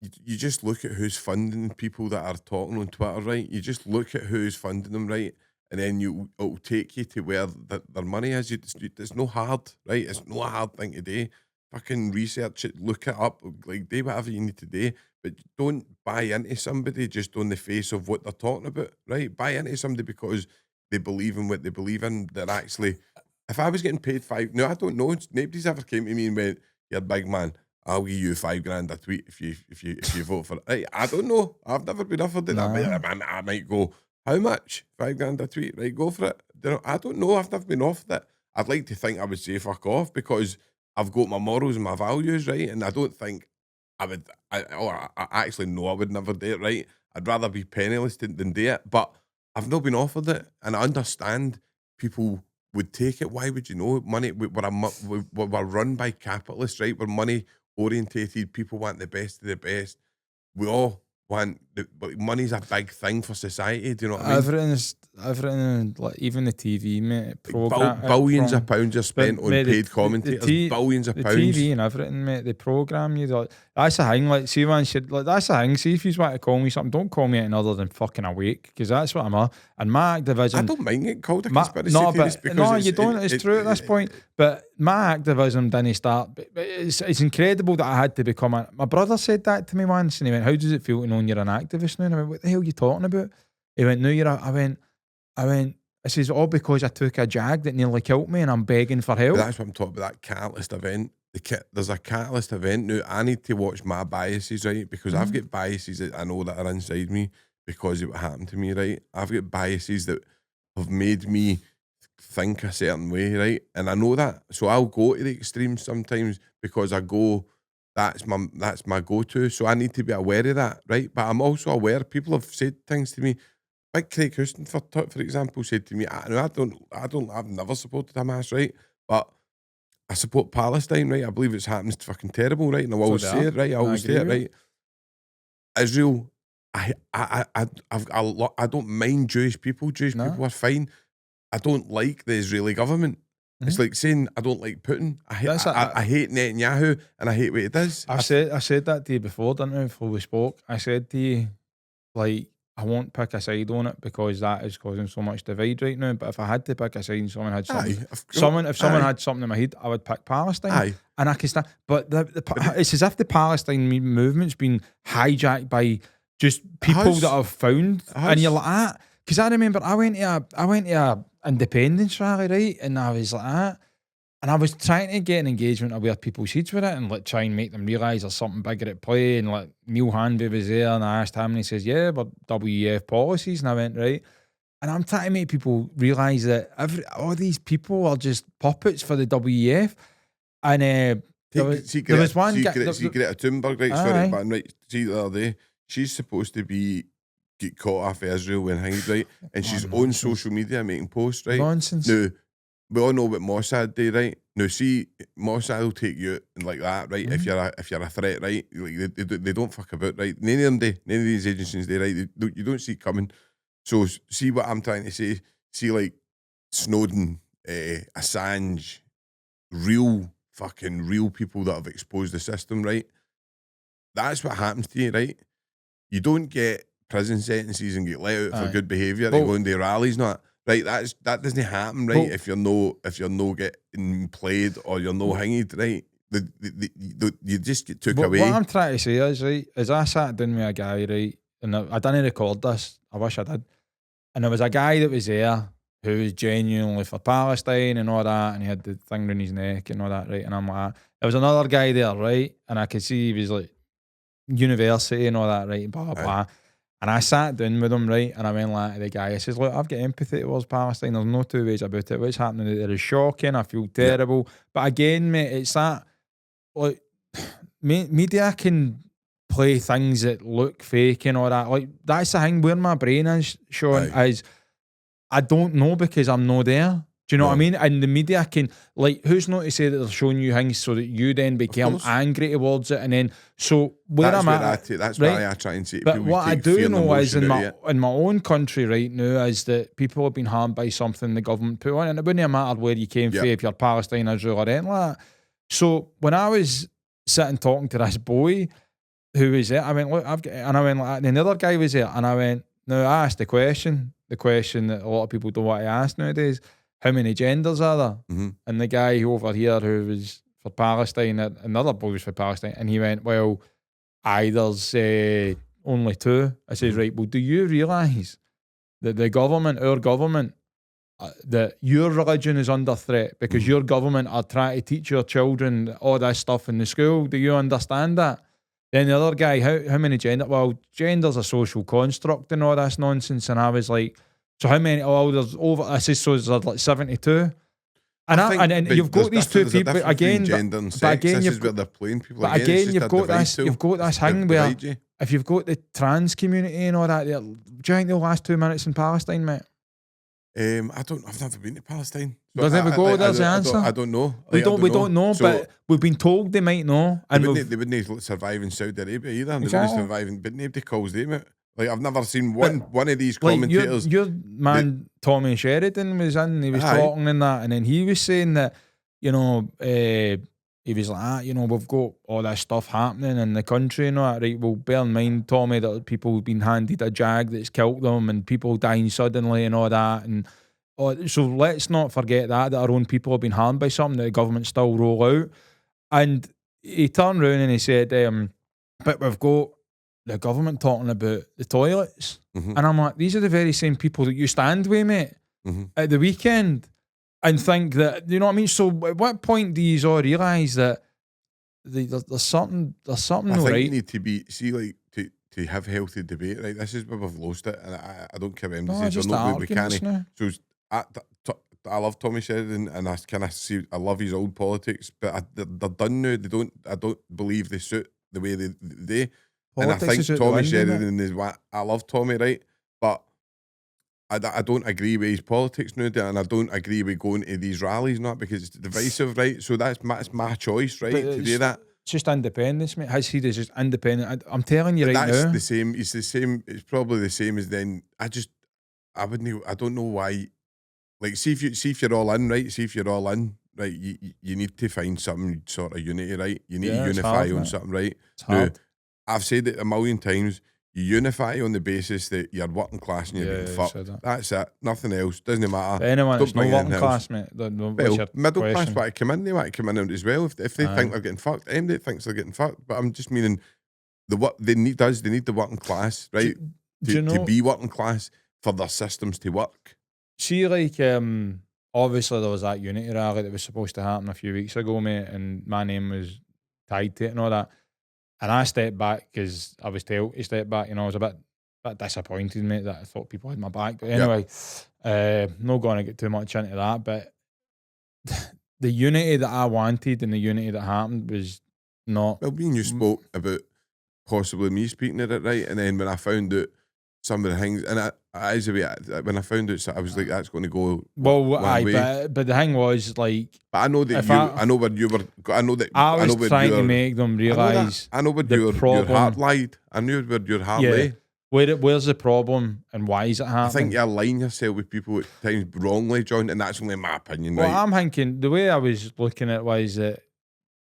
you just look at who's funding people that are talking on Twitter, right? You just look at who's funding them, right? And then it'll take you to where their money is. It's no hard, right? It's no hard thing to do. Fucking research it, look it up, like do whatever you need to do, but don't buy into somebody just on the face of what they're talking about, right? Buy into somebody because they believe in what they believe in. They're actually, if I was getting paid no, I don't know. Nobody's ever came to me and went, "You're a big man. I'll give you $5,000 a tweet if you vote for it." Right? I don't know. I've never been offered it. Nah. I might go, how much? $5,000 a tweet, right? Go for it. I don't know. I've never been offered it. I'd like to think I would say fuck off because I've got my morals and my values, right? And I don't think I would. I actually know I would never do it, right? I'd rather be penniless than do it. But I've not been offered it, and I understand people would take it. Why would you know? Money. We're run by capitalists, right? We're money orientated. People want the best of the best. We all want but money's a big thing for society. Do you know what I mean? Everything, like even the TV, mate. Billions of pounds are spent on mate, paid commentators. Billions of the pounds. TV and everything, mate. They program you. Like, that's the thing. Like, see, man, shit. Like, that's the thing. See, if you want to call me something, don't call me anything other than fucking awake, because that's what I'm at. And my activism. I don't mind getting called a conspiracy theorist because no, you don't. It's true at this point. But my activism didn't start. But it's incredible that I had to become a. My brother said that to me once, and he went, "How does it feel to know you're an activist now?" And I went, "What the hell are you talking about?" He went, "No, you're." I went. I says, all because I took a jag that nearly killed me and I'm begging for help. But that's what I'm talking about, that catalyst event. There's a catalyst event. Now, I need to watch my biases, right? Because I've got biases that I know that are inside me because of what happened to me, right? I've got biases that have made me think a certain way, right? And I know that. So I'll go to the extremes sometimes because I go, that's my go-to. So I need to be aware of that, right? But I'm also aware people have said things to me. Like Craig Houston, for example, said to me, I've never supported Hamas, right? But I support Palestine, right? I believe it's happening. It's fucking terrible, right? And I always say it, right? I always say it, right? Israel, I don't mind Jewish people. Jewish people are fine. I don't like the Israeli government. It's like saying I don't like Putin. I hate Netanyahu and I hate what he does. I said that to you before, didn't I? Before we spoke, I said to you, like, I won't pick a side on it because that is causing so much divide right now. But if I had to pick a side and someone had something, if someone had something in my head, I would pick Palestine. Aye. And I can stand. But it's as if the Palestine movement's been hijacked by just people that have found, and you're like that. Because I remember I went to a independence rally, right, and I was like that. And I was trying to get an engagement of where people's heads were at and like try and make them realise there's something bigger at play. And like Neil Hanby was there and I asked him and he says, yeah, but WEF policies. And I went, right. And I'm trying to make people realise that all these people are just puppets for the WEF. And there was one guy. Greta Thunberg, right? Sorry, but right. See the other day, she's supposed to get caught off of Israel when hanged, right? And she's on social media making posts, right? Nonsense. Now, we all know what Mossad do, right? Now, see, Mossad will take you out and like that, right? If you're a threat, right? Like they don't fuck about, right? None of them do. None of these agencies do, right? You don't see it coming. So see what I'm trying to say. See, like Snowden, Assange, real people that have exposed the system, right? That's what happens to you, right? You don't get prison sentences and get let out for good behaviour and going to rallies, not. Right, that doesn't happen, right? If you're no getting played or you're no hanged, right? You just get took away. What I'm trying to say is, right, is I sat down with a guy, right, and I didn't record this. I wish I did. And there was a guy that was there who was genuinely for Palestine and all that, and he had the thing around his neck and all that, right? And I'm like, there was another guy there, right, and I could see he was like university and all that, right, blah blah blah. And I sat down with him, right, and I went like to the guy, I says, look, I've got empathy towards Palestine, there's no two ways about it. What's happening there is shocking, I feel terrible. But again, mate, it's that, like, media can play things that look fake and all that. Like, that's the thing where my brain is, Sean, is I don't know because I'm not there. Do you know what I mean? And the media can, like, who's not to say that they're showing you things so that you then become angry towards it, and then so where I'm at. That's why I try and say. But what I do know is in my own country right now is that people have been harmed by something the government put on, and it wouldn't matter where you came from, if you're Palestine, Israel, or anything like that. So when I was sitting talking to this boy who was there, I went, look, and I went like, and another guy was there, and I went, no, I asked the question that a lot of people don't want to ask nowadays. How many genders are there? Mm-hmm. And the guy over here who was for Palestine, another boy was for Palestine, and he went, well, there's only two. I says, right, well, do you realise that the government, our government, that your religion is under threat because your government are trying to teach your children all this stuff in the school? Do you understand that? Then the other guy, how many gender? Well, gender's a social construct and all this nonsense. And I was like, so how many? Oh, there's over. I said, so there's like 72. And you've got these two people again. But again, this is where they're playing people. But again, you've got this thing where if you've got the trans community and all that, do you think they'll last 2 minutes in Palestine, mate? I've never been to Palestine. So there we go. There's the answer. I don't know. We don't know, so, but we've been told they might know. And they wouldn't survive in Saudi Arabia either. Exactly. They wouldn't survive, but nobody calls them out. Like, I've never seen one of these commentators. Like your man Tommy Sheridan was in. He was talking in that, and then he was saying that, you know, he was like, you know, we've got all this stuff happening in the country and all that, right? Well, bear in mind, Tommy, that people have been handed a jag that's killed them and people dying suddenly and all that. And so let's not forget that our own people have been harmed by something that the government still roll out. And he turned around and he said, but we've got the government talking about the toilets. Mm-hmm. And I'm like, these are the very same people that you stand with, mate, at the weekend. And think that, you know what I mean? So at what point do you all realise that there's something I think right? you need to be, to have healthy debate, right? This is where we've lost it, and I don't care what anybody says, we can't. So I love Tommy Sheridan, and I love his old politics, but they're done now. I don't believe they suit the way they and I think Tommy Sheridan is what I love Tommy, right? But I don't agree with his politics now, and I don't agree with going to these rallies, not because it's divisive, right? So that's my choice, right, to do that. It's just independence, mate. His seed is just independent. I'm telling you right now. That's the same. It's the same. It's probably the same as then. I don't know why. Like, see if you're all in, right? See if you're all in, right? You need to find some sort of unity, right? You need to unify on something, right? Now, I've said it a million times. You unify on the basis that you're working class and you're Yeah, being you fucked. said that. That's it. Nothing else. Doesn't matter. Anyone Don't that's not bring working anything class, else. mate, what's Well, your middle class question? want to come in, they want to come in as well. If they think they're getting fucked, anybody thinks they're getting fucked. But I'm just meaning what they need the working class, right? Do you know, to be working class for their systems to work. see, like, obviously there was that unity rally that was supposed to happen a few weeks ago, mate, and my name was tied to it and all that. And I stepped back because I was told to step back. You know, I was a bit disappointed, mate, that I thought people had my back. But anyway, not going to get too much into that. But the unity that I wanted and the unity that happened was not. Well, me and you spoke about possibly me speaking at it, right? And then when I found out some of the things, and when I found out, I was like, that's going to go one way. But the thing was, like, but I know that I know where you were. I know that I was trying to make them realise. I know where your heart lied. I knew where your heart lay. Where's the problem and why is it happening? I think you align yourself with people at times wrongly, John, and that's only my opinion, well, right? I'm thinking the way I was looking at it was that,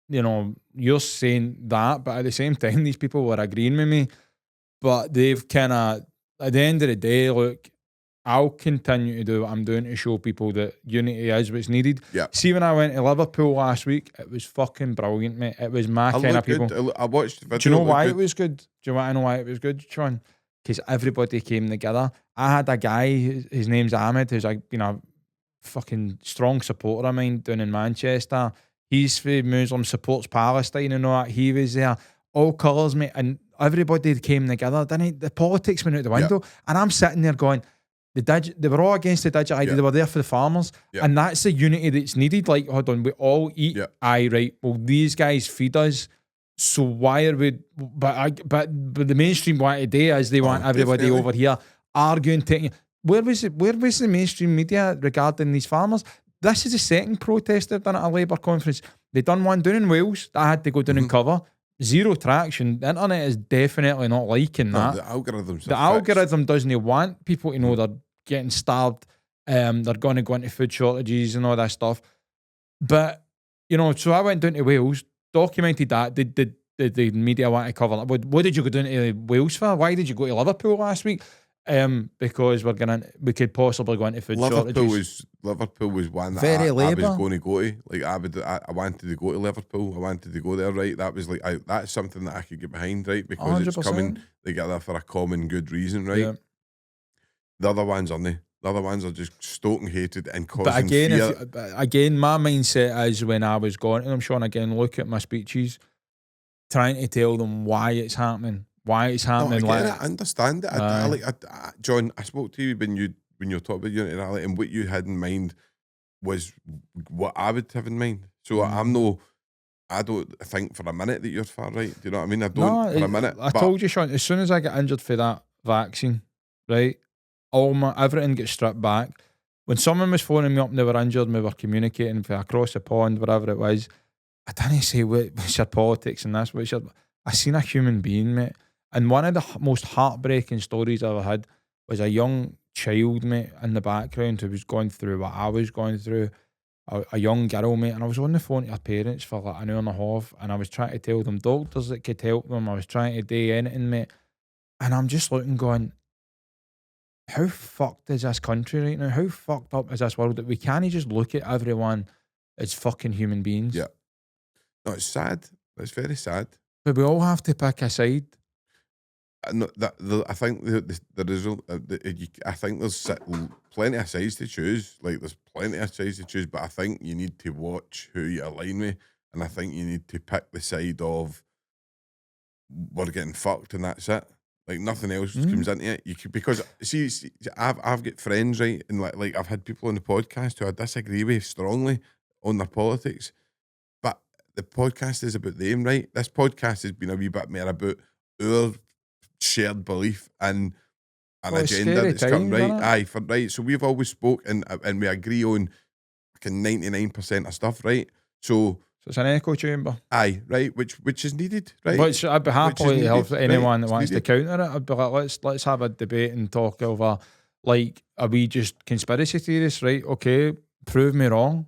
you know, you're saying that, but at the same time, these people were agreeing with me. But they've kind of, at the end of the day, look, I'll continue to do what I'm doing to show people that unity is what's needed. Yeah. See, when I went to Liverpool last week, it was fucking brilliant, mate. It was my kind of people. I watched the video. Do you know why it was good? Do you want to know why it was good, Sean? Because everybody came together. I had a guy, his name's Ahmed, who's like, you know, fucking strong supporter of mine down in Manchester. He's for Muslim, supports Palestine and all that. He was there, all colours, mate, and everybody came together. The politics went out the window, and I'm sitting there going, they were all against the digit idea. They were there for the farmers, and that's the unity that's needed. Like, hold on, we all eat. Aye, right. Well, these guys feed us. So why are we? But the mainstream want today is they want everybody over here arguing. Where was the mainstream media regarding these farmers? This is the second protest they've done at a Labour conference. They done one down in Wales that I had to go down and cover. Zero traction. The internet is definitely not liking that. The algorithms. The algorithm doesn't want people to know they're getting starved. They're going to go into food shortages and all that stuff. But you know, so I went down to Wales. Documented that. Did the media want to cover that? What did you go down to Wales for? Why did you go to Liverpool last week? Because we could possibly go into food shortages. Liverpool was one that Very I was Labour. going to go to. Like I wanted to go to Liverpool. I wanted to go there, right? That was like that's something that I could get behind, right? Because 100%. it's coming together for a common good reason, right? Yeah. The other ones aren't. The other ones are just stoking hatred and causing But again, fear. again, my mindset is when I was going to them, Sean, again, look at my speeches, trying to tell them why it's happening. Why it's happening. No, I understand it. John, I spoke to you when you were talking about unity rally, and what you had in mind was what I would have in mind. So I don't think for a minute that you're far right. Do you know what I mean? I don't for a minute. I told you, Sean, as soon as I get injured for that vaccine, right, everything gets stripped back. When someone was phoning me up and they were injured and we were communicating for across the pond, whatever it was, I didn't say what's your politics and this, I seen a human being, mate. And one of the most heartbreaking stories I ever had was a young child, mate, in the background who was going through what I was going through, a young girl, mate, and I was on the phone to her parents for like an hour and a half, and I was trying to tell them doctors that could help them. I was trying to do anything, mate, and I'm just looking going, how fucked is this country right now? How fucked up is this world that we can't just look at everyone as fucking human beings? Yeah. No, it's sad. It's very sad. But we all have to pick a side. No, I think there is. I think there's plenty of sides to choose. Like there's plenty of sides to choose, but I think you need to watch who you align with, and I think you need to pick the side of we're getting fucked, and that's it. Like nothing else comes into it. You could, because see, I've got friends, right, and like I've had people on the podcast who I disagree with strongly on their politics, but the podcast is about them, right? This podcast has been a wee bit more about our shared belief and an agenda that's come, right? Right. So we've always spoke and we agree on like 99% of stuff, right? So it's an echo chamber. Aye, right, which is needed, right? Which I'd be happily to help anyone that wants needed. to counter it. I'd be like, let's have a debate and talk over, like, are we just conspiracy theorists, right? Okay, prove me wrong.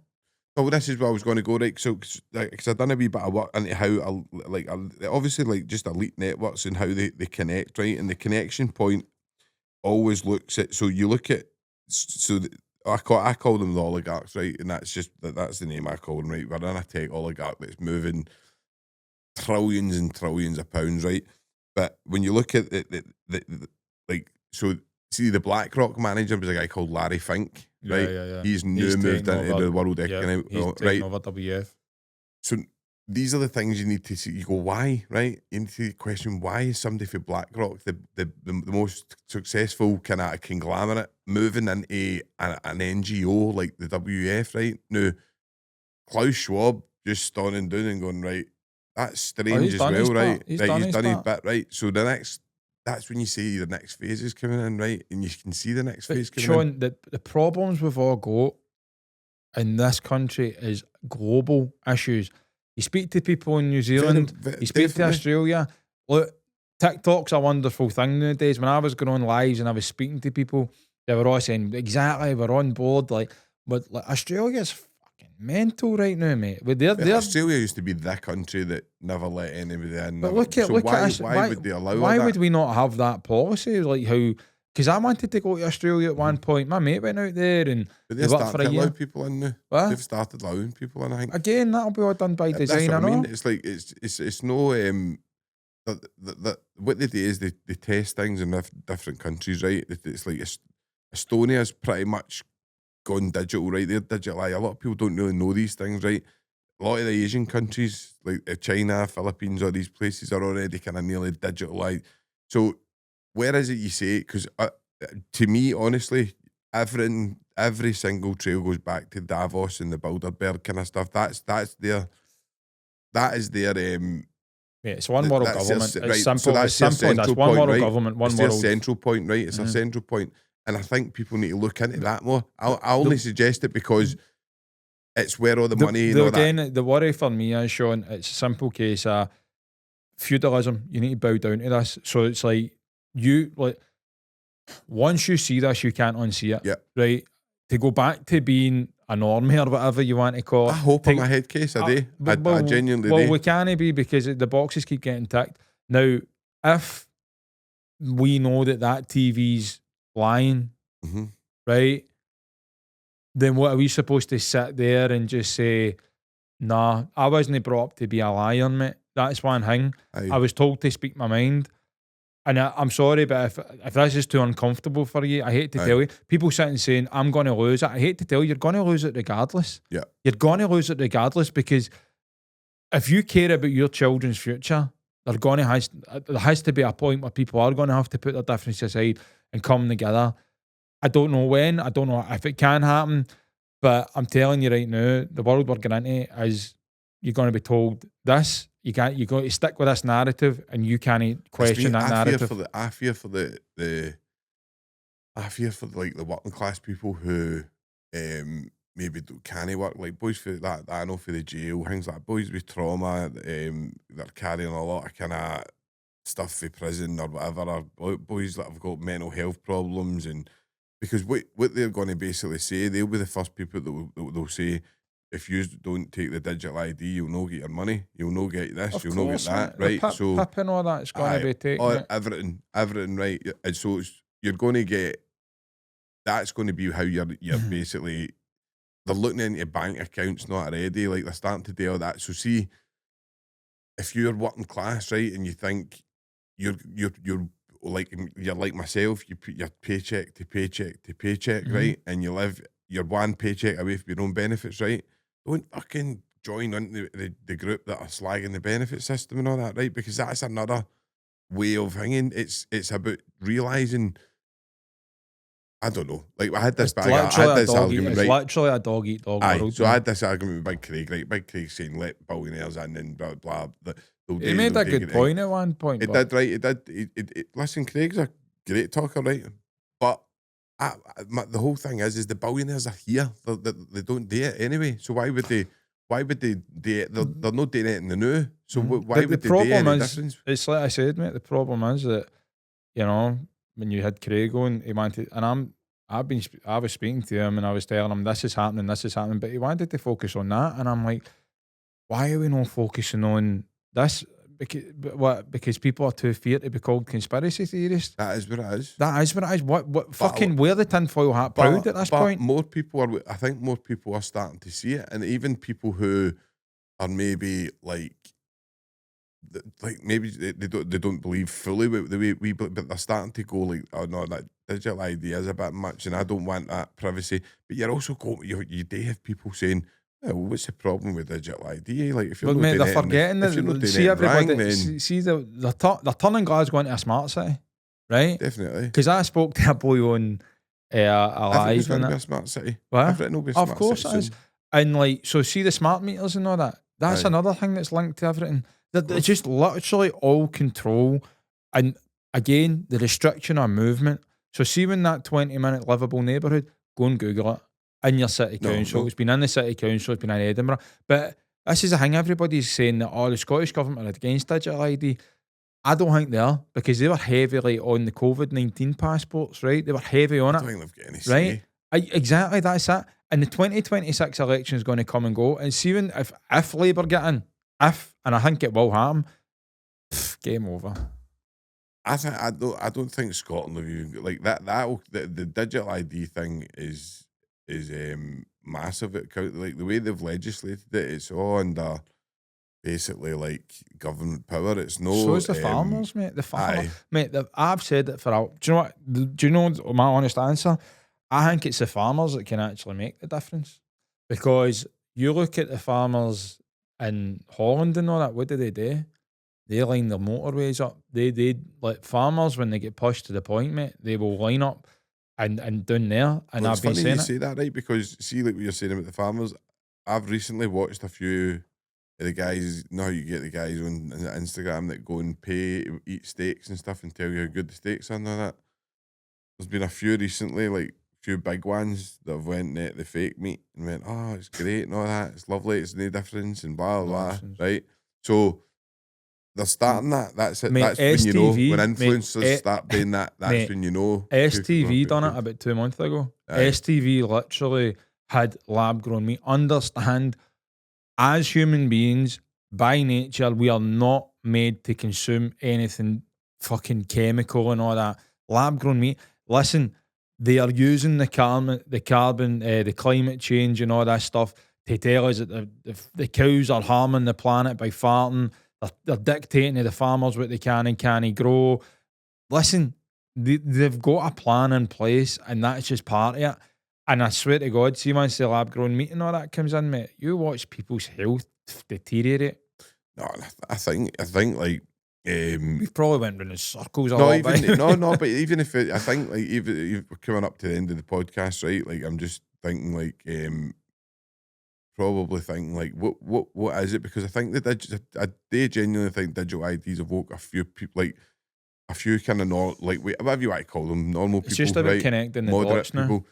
Well, this is where I was going to go, right? So, because I've done a wee bit of work into how, obviously, like just elite networks and how they connect, right? And the connection point always looks at. So you look at, so I call them the oligarchs, right? And that's just that's the name I call them, right? We're in a tech oligarch that's moving trillions and trillions of pounds, right? But when you look at like, so see, the BlackRock manager was a guy called Larry Fink, right? Yeah. He's moved into the World Yeah, he's Economic, taking right? over WF. So these are the things you need to see. You go, why, right? You need to question, why is somebody for BlackRock, the most successful kind of conglomerate, moving into an NGO like the WF, right? Now, Klaus Schwab just standing down and going, right, that's strange as well, right? He's Right, done he's his done his part. bit, right? So that's when you see the next phase is coming in, right? And you can see the next phase But coming in. Sean, the problems we've all got in this country is global issues. You speak to people in New Zealand, you speak to Australia. Look, TikTok's a wonderful thing nowadays. When I was going on lives and I was speaking to people, they were all saying, exactly, we're on board. But Australia's fucking mental right now, mate. But they're Australia used to be the country that never let anybody in. But Never, look at us. why would they allow Why that? would we not have that policy? Like how? Because I wanted to go to Australia at one point. My mate went out there and But they they're worked for starting a to allow year. people in now. What? They've started allowing people in, I think. Again, that'll be all done by That's design. what I I mean. know. It's like it's no what they do is they test things in different countries, right? It's like Estonia's pretty much gone digital, right? They're digital. A lot of people don't really know these things, right? A lot of the Asian countries, like China, Philippines, all these places are already kind of nearly digitalized. So where is it you say it? Because to me, honestly, every single trail goes back to Davos and the Bilderberg kind of stuff. That is their Yeah, it's one world government. right. It's simple. So that's It's simple. That's central one point, world right? government. One It's world. their central point, right? It's a central point, and I think people need to look into that more. I only suggest it because it's where all the money and all that. The worry for me is, Sean, it's a simple case of feudalism. You need to bow down to this. So it's like once you see this, you can't unsee it. Yeah. Right. To go back to being a normie or whatever you want to call it. I hope I'm a head case a day. I genuinely do. We can't be because the boxes keep getting ticked. Now, if we know that TV's lying, right, then what are we supposed to sit there and just say, nah, I wasn't brought up to be a liar, mate. That's one thing. Aye. I was told to speak my mind. And I'm sorry, but if this is too uncomfortable for you, I hate to tell you, people sitting saying, I'm going to lose it. I hate to tell you, you're going to lose it regardless. Yeah. You're going to lose it regardless because if you care about your children's future, there has to be a point where people are going to have to put their differences aside and come together. I don't know when, I don't know if it can happen, but I'm telling you right now, the world we're going into is you're going to be told this. You got to stick with this narrative, and you can't question that narrative. I fear for the like the working class people who maybe can't work, like boys for that I know for the jail, things like boys with trauma, they're carrying a lot of kind of stuff for prison or whatever, or boys that have got mental health problems, and because what they're going to basically say, they'll be the first people that they'll say, if you don't take the digital ID, you'll not get your money. You'll not get this. Of you'll not get that. Mate. Right. So PIP and all that is going to be taken. Everything. Right. And so you're going to get. That's going to be how you're basically. They're looking into bank accounts not already. Like they're starting to do all that. So see, if you're working class, right, and you think you're like myself, you put your paycheck to paycheck to paycheck, right, and you live. You're one paycheck away from your own benefits, right? Don't fucking join into the group that are slagging the benefit system and all that, right? Because that's another way of hanging. It's about realising, I don't know. Like I had this argument, right? It's literally a dog eat dog world. So I had this argument with Big Craig, right? Big Craig saying let billionaires in and blah blah. He made a good point at one point. It did, right? It did. Listen, Craig's a great talker, right? But the whole thing is the billionaires are here. They don't do it anyway. So why would they do it? They're not doing it in the new. So why would they do any difference? It's like I said, mate. The problem is that, when you had Craig on, he wanted, and I was speaking to him and I was telling him this is happening, but he wanted to focus on that, and I'm like, why are we not focusing on this? Because people are too feared to be called conspiracy theorists. That is what it is. That is what it is. What fucking wear the tinfoil hat proud at this point. More people are. I think more people are starting to see it, and even people who are maybe like maybe they don't believe fully the way we, but they're starting to go like, oh no, that digital ID is a bit much, and I don't want that privacy. But you're also you do have people saying, well, what's the problem with digital ID? Like, if you're not mate, doing they're forgetting that. See everybody. Then see they're turning Glasgow into a smart city, right? Definitely. Because I spoke to a boy on a live. It's going to be a smart city. What? Of course it is. And like, so see the smart meters and all that. That's another thing that's linked to everything. They just literally all control, and again, the restriction of movement. So see when that 20-minute livable neighbourhood, go and Google it. In your city council, it's been in the city council, it's been in Edinburgh. But this is the thing, everybody's saying that, the Scottish government are against digital ID. I don't think they are, because they were heavily on the COVID-19 passports, right? They were heavy on it. I don't think they've got any say. Right? Exactly, that's it. And the 2026 election is going to come and go. And see when, if Labour get in, and I think it will happen, game over. I don't think Scotland have even like that. The digital ID thing is massive. Like the way they've legislated it, it's all under basically like government power. It's no. So is the farmers, mate. The farmers, mate. I've said it for a. Do you know what? Do you know my honest answer? I think it's the farmers that can actually make the difference, because you look at the farmers in Holland and all that. What do? They line their motorways up. They like farmers when they get pushed to the point, mate. They will line up and down there. And well, I've been saying you say that, right? Because see, like what you're saying about the farmers, I've recently watched a few of the guys. You know how you get the guys on Instagram that go and eat steaks and stuff and tell you how good the steaks are and all that. There's been a few recently, like a few big ones that have went and ate the fake meat and went, oh, it's great and all that. It's lovely. It's no difference and blah blah blah. Right? So they're starting that. That's it. Mate, that's when you know. When influencers mate, start doing that, that's mate, when you know. STV done it about 2 months ago. Aye. STV literally had lab grown meat. Understand, as human beings, by nature, we are not made to consume anything fucking chemical and all that. Lab grown meat. Listen, they are using the climate change and all that stuff to tell us that the cows are harming the planet by farting. They're dictating to the farmers what they can and can't grow. Listen, they've got a plan in place, and that's just part of it. And I swear to God, see once the lab grown meat and all that comes in, mate, you watch people's health deteriorate. No, I think like we've probably went round in circles. But even if I think like even we're coming up to the end of the podcast, right? Like I'm just thinking like probably thinking like what is it? Because I think that I do genuinely think digital IDs evoke a few people, like a few kind of whatever you want to call them, normal people. It's just about connecting the dots now. People.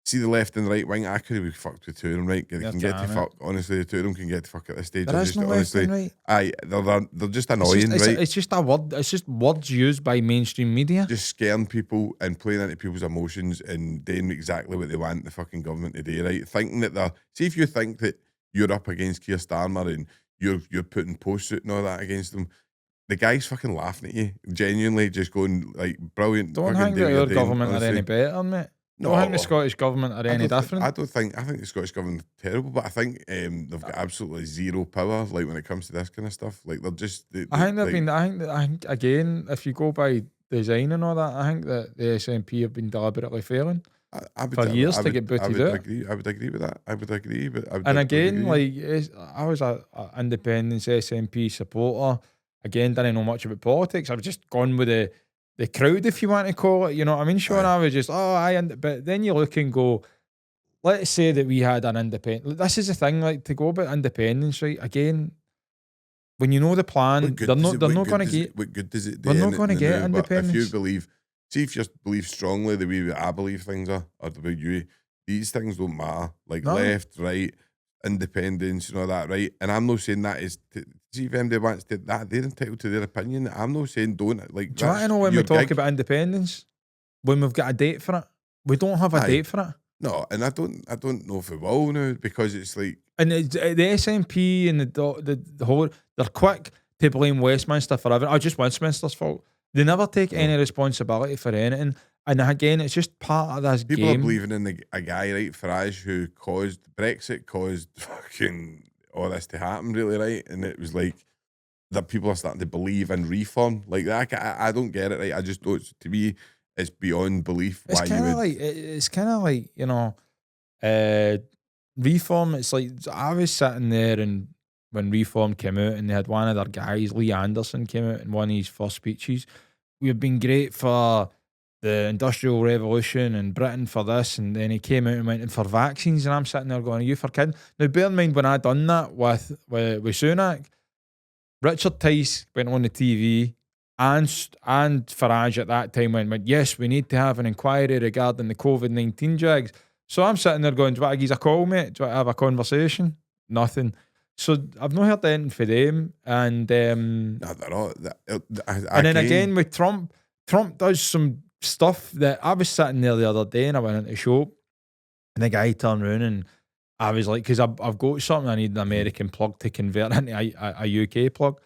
See the left and the right wing. I could be fucked with two of them, right? They can get to fuck. Honestly, the two of them can get to fuck at this stage. There is no left and right. Aye, they're just annoying, right? It's just a word. It's just words used by mainstream media. Just scaring people and playing into people's emotions and doing exactly what they want the fucking government to do, right? Thinking that see if you think that you're up against Keir Starmer and you're putting post-it and all that against them, the guy's fucking laughing at you, genuinely just going like brilliant. Don't think that your government are any better, mate. No, I think the Scottish government are any different. I think the Scottish government are terrible, but I think they've got absolutely zero power. Like when it comes to this kind of stuff, like they're just. I think again, if you go by design and all that, I think that the SNP have been deliberately failing for years to get booted out. I would agree with that. I would agree, but I was a independence SNP supporter. Again, didn't know much about politics. I was just gone with the crowd, if you want to call it, you know what I mean, Sean? I was just, but then you look and go, let's say that we had an independent. This is the thing, like, to go about independence, right? Again, when you know the plan, they're not going to get. What good does it do? We're not going to get independence. If you believe strongly the way I believe things are, or the way these things don't matter. Like left, right, independence, and all that, right? And I'm not saying that is. See if anybody wants to that, they're entitled to their opinion. I'm not saying don't. Like, do you want to know when we talk about independence? When we've got a date for it? We don't have a Aye. date for it. No, and I don't know if we will now, because it's like, And the SNP and the whole, they're quick to blame Westminster for everything. Oh, just Westminster's fault. They never take No. any responsibility for anything. And again, it's just part of this people game. are believing in a guy, right, Farage, who caused Brexit, caused fucking all this to happen, really, right? And it was like that people are starting to believe in reform like that. I don't get it, right? I just don't. To me, it's beyond belief It's why you kind would. of like it's kind of like, you know, reform. It's like I was sitting there, and when reform came out, and they had one of their guys, Lee Anderson, came out in one of his first speeches. We've been great for the Industrial Revolution and Britain for this, and then he came out and went in for vaccines, and I'm sitting there going, "Are you for kidding?" Now, bear in mind when I done that with Sunak, Richard Tice went on the TV, and Farage at that time went, yes, we need to have an inquiry regarding the COVID-19 jags. So I'm sitting there going, do you want to give us a call, mate? Do you want to have a conversation? Nothing. So I've not heard anything for them. And No, they're all. and then again with Trump does some stuff that I was sitting there the other day, and I went into the show, and the guy turned around, and I was like, because I've got something, I need an American plug to convert into a UK plug.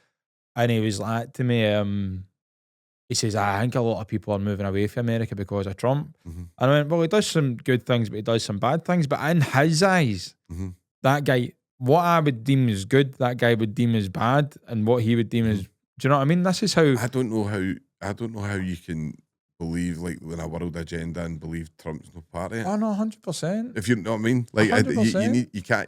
And he was like to me, he says, I think a lot of people are moving away from America because of Trump. Mm-hmm. And I went, well, he does some good things, but he does some bad things. But in his eyes, that guy, what I would deem as good, that guy would deem as bad, and what he would deem as, do you know what I mean? This is how I don't know how you can believe like in a world agenda and believe Trump's no part of it. Oh no, 100%. If you know what I mean, like you 100%. can't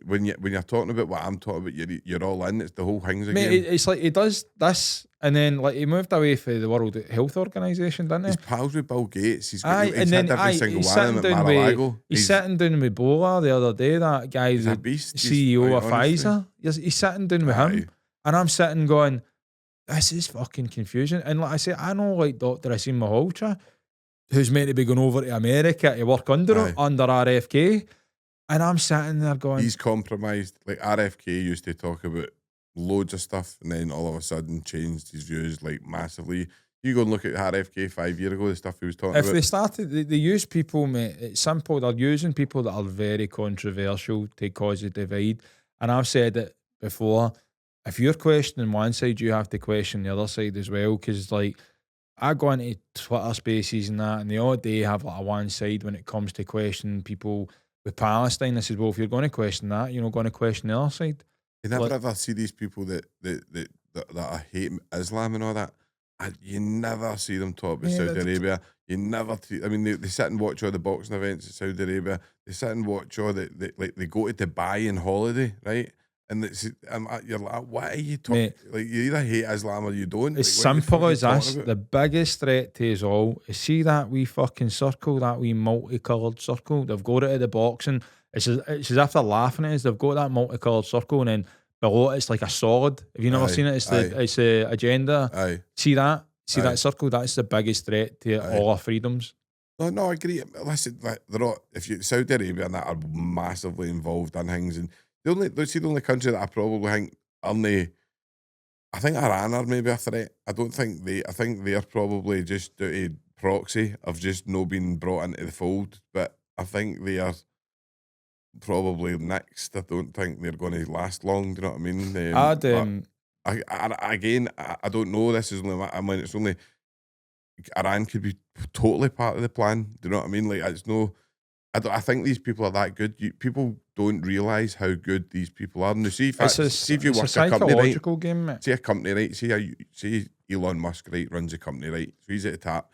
when you're talking about what I'm talking about, you're all in. It's the whole thing's a Mate, game. it's like he does this, and then like he moved away from the World Health Organization, didn't he? He's pals with Bill Gates. He's Aye, he's and then had every single he's one of sitting them at down Mar-a-Lago. he's sitting down with Bola the other day. That guy, He's a the beast. CEO of honestly. Pfizer. He's sitting down with him, and I'm sitting going, this is fucking confusing. And like I say, I know like Dr. Asim Malhotra, who's meant to be going over to America to work under RFK, and I'm sitting there going, he's compromised. Like RFK used to talk about loads of stuff, and then all of a sudden changed his views like massively. You go and look at RFK 5 years ago, the stuff he was talking if about. they started, they use people, mate, it's simple. They're using people that are very controversial to cause a divide. And I've said it before, if you're questioning one side, you have to question the other side as well. Because like, I go into Twitter spaces and that, and they all day have like a one side when it comes to questioning people with Palestine. I said, well, if you're going to question that, you're not going to question the other side. You never ever see these people that hate Islam and all that. You never see them talk about Saudi Arabia. You never. I mean, they sit and watch all the boxing events in Saudi Arabia. They sit and watch all they go to Dubai and holiday, right? And you're like, what are you talking? Mate, like, you either hate Islam or you don't. As simple as this, the biggest threat to us all is, see that wee fucking circle, that wee multicoloured circle. They've got it at the boxing. It's as if they're laughing at us. They've got that multicoloured circle, and then below it's like a solid. Have you never seen it? It's the agenda. Aye. See that? See that circle? That's the biggest threat to all our freedoms. No, I agree. Listen, like, they're not. If you Saudi Arabia and that are massively involved in things, and the only country that I probably think I think Iran are maybe a threat. I think they're probably just due to proxy of just not being brought into the fold. But I think they are probably next. I don't think they're going to last long. Do you know what I mean? I don't know. This is only. I mean, it's only Iran could be totally part of the plan. Do you know what I mean? Like, it's no. I think these people are that good. People don't realise how good these people are. And see if you work a company, right? Game, mate. See a company, right? See Elon Musk, right, runs a company, right? So he's at the top.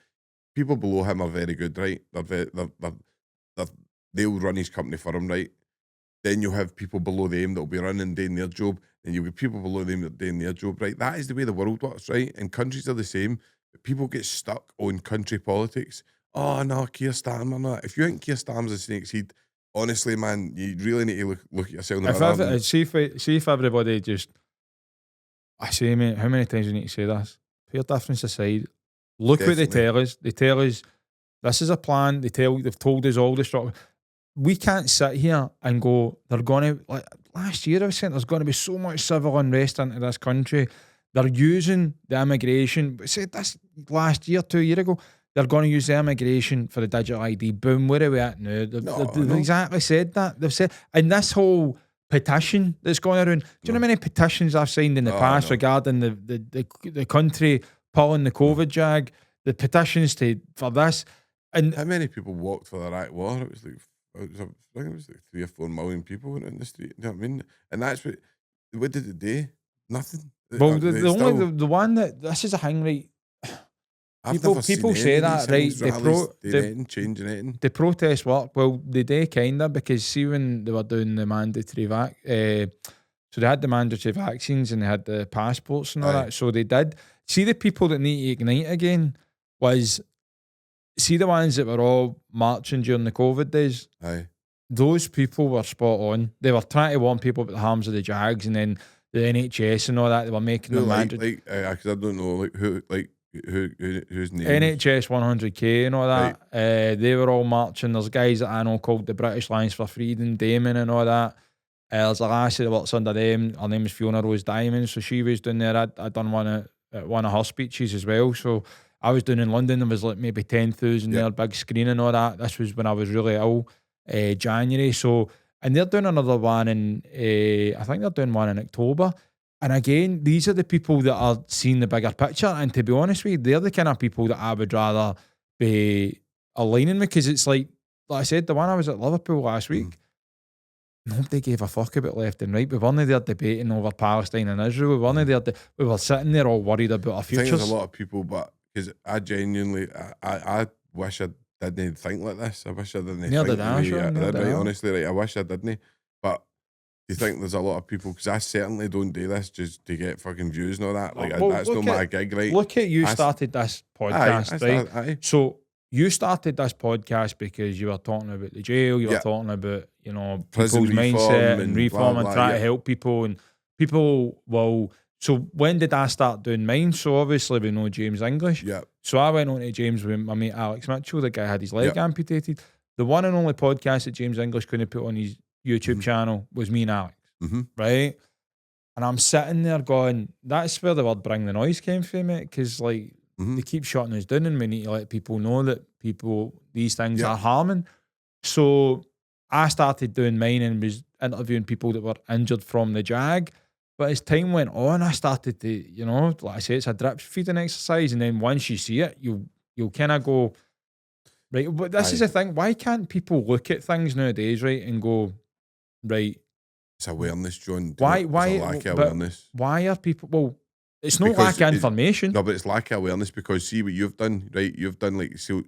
People below him are very good, right? They'll run his company for him, right? Then you'll have people below them that'll be running, doing their job, and you'll get people below them that are doing their job, right? That is the way the world works, right? And countries are the same. But people get stuck on country politics. Oh no, Keir Starmer, no. If you think Keir Starmer's a snake's head, honestly, man, you really need to look at yourself in the mirror. See if everybody just, I say, mate, how many times you need to say this? Put your difference aside. Look what they tell us. They tell us this is a plan. They've told us all the structure. We can't sit here and go, they're going to, like last year I was saying there's going to be so much civil unrest into this country. They're using the immigration. I said this last year, 2 years ago. they're going to use the immigration for the digital ID. Boom, where are we at now? They've exactly said that. They've said, and this whole petition that's going around. Do you know how many petitions I've signed in the past regarding the country pulling the COVID jag, the petitions for this? And how many people walked for the Iraq war? It was like, I think it was like 3 or 4 million people went in the street. You know what I mean? And that's what did it do? Nothing. Well, the one that this is a thing, right? People say that, right? The protest work. Well, they do kinda, because see when they were doing the mandatory so they had the mandatory vaccines and they had the passports and all that. So they did. See, the people that need to ignite again was, see the ones that were all marching during the COVID days. Aye. Those people were spot on. They were trying to warn people about the harms of the Jags, and then the NHS and all that. They were making them mandatory. Because I don't know, like who's name? NHS 100k and all that. Right. They were all marching. There's guys that I know called the British Alliance for Freedom, Damon and all that. There's a lassie that works under them. Her name is Fiona Rose Diamond. So she was doing there. I done one of her speeches as well. So I was doing in London. There was like maybe 10,000 there, big screen and all that. This was when I was really ill, January. So, and they're doing another one in, I think they're doing one in October. And again, these are the people that are seeing the bigger picture. And to be honest with you, they're the kind of people that I would rather be aligning with, because it's like I said, the one I was at Liverpool last week, nobody gave a fuck about left and right. We weren't there debating over Palestine and Israel. We weren't there. We were sitting there all worried about our futures. I think there's a lot of people, but because I genuinely, I wish I didn't think like this. I wish I didn't think like that. Honestly, right, I wish I didn't. But do you think there's a lot of people? Because I certainly don't do this just to get fucking views and all that. Like, that's not my gig, right? Look at you started this podcast, right? So you started this podcast because you were talking about the jail, you were talking about, you know, people's mindset and reform and trying to help people, and people will. So when did I start doing mine? So obviously we know James English. Yeah. So I went on to James with my mate Alex Mitchell. The guy had his leg amputated. The one and only podcast that James English couldn't put on his YouTube channel was me and Alex, right? And I'm sitting there going, that's where the word "bring the noise" came from, mate, because like they keep shutting us down, and we need to let people know that these things are harming. So I started doing mine and was interviewing people that were injured from the jag. But as time went on, I started to, you know, like I say, it's a drip feeding exercise, and then once you see it, you'll kind of go, right. But this is the thing: why can't people look at things nowadays, right, and go, right? It's awareness, John. Why? It's a lack of awareness. Why are people? Well, it's not lack of information. No, but it's lack of awareness, because see what you've done, right? You've done like see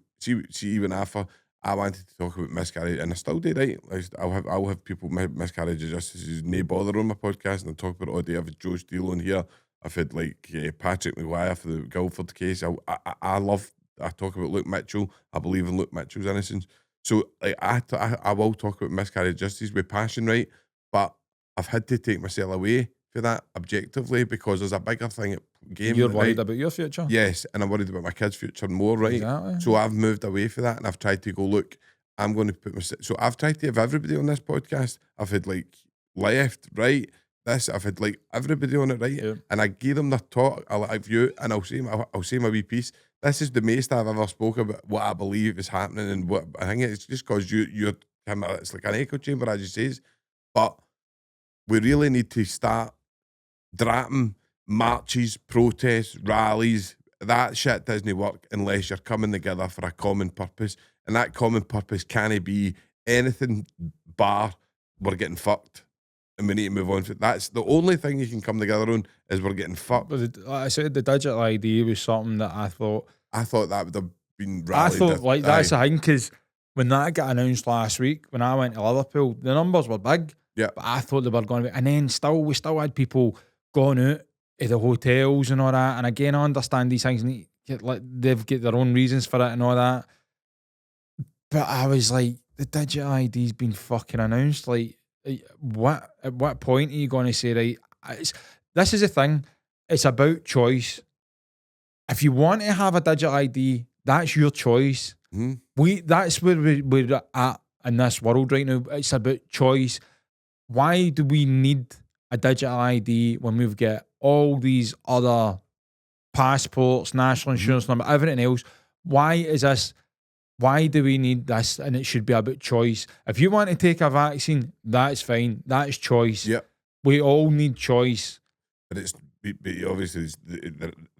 even after I wanted to talk about miscarriage, and I still do, right? I'll have people miscarriage of justice who's no bother on my podcast, and I talk about it all day. I've had Joe Steele on here. I've had like Patrick McGuire for the Guildford case. I talk about Luke Mitchell. I believe in Luke Mitchell's innocence. So like I will talk about miscarriage of justice with passion, right? But I've had to take myself away for that objectively, because there's a bigger thing at game. You're worried about your future? Yes, and I'm worried about my kids' future more, right? Exactly. So I've moved away from that, and I've tried to go, look, I'm going to put myself... So I've tried to have everybody on this podcast. I've had like left, right, this, I've had like everybody on it, right? Yeah. And I give them their talk, I'll view, and I'll say my wee piece. This is the most I've ever spoken about what I believe is happening, and what I think it's just because you're it's like an echo chamber, as you says. But we really need to start draping marches, protests, rallies. That shit doesn't work unless you're coming together for a common purpose. And that common purpose can't be anything bar we're getting fucked and we need to move on. That's the only thing you can come together on, is we're getting fucked. But like I said, the digital ID was something that I thought that would have been rallied. I thought like that's the thing, because when that got announced last week, when I went to Liverpool, the numbers were big. Yeah. But I thought they were going to be, and then we still had people going out of the hotels and all that. And again, I understand these things they've got their own reasons for it and all that. But I was like, the digital ID's been fucking announced. Like, at what point are you going to say, right? This is the thing. It's about choice. If you want to have a digital ID, that's your choice. That's where we're at in this world right now. It's about choice. Why do we need a digital ID when we've got all these other passports, national insurance number, everything else? why is this? Why do we need this? And it should be about choice. If you want to take a vaccine, that's fine. That is choice. Yep. We all need choice. But obviously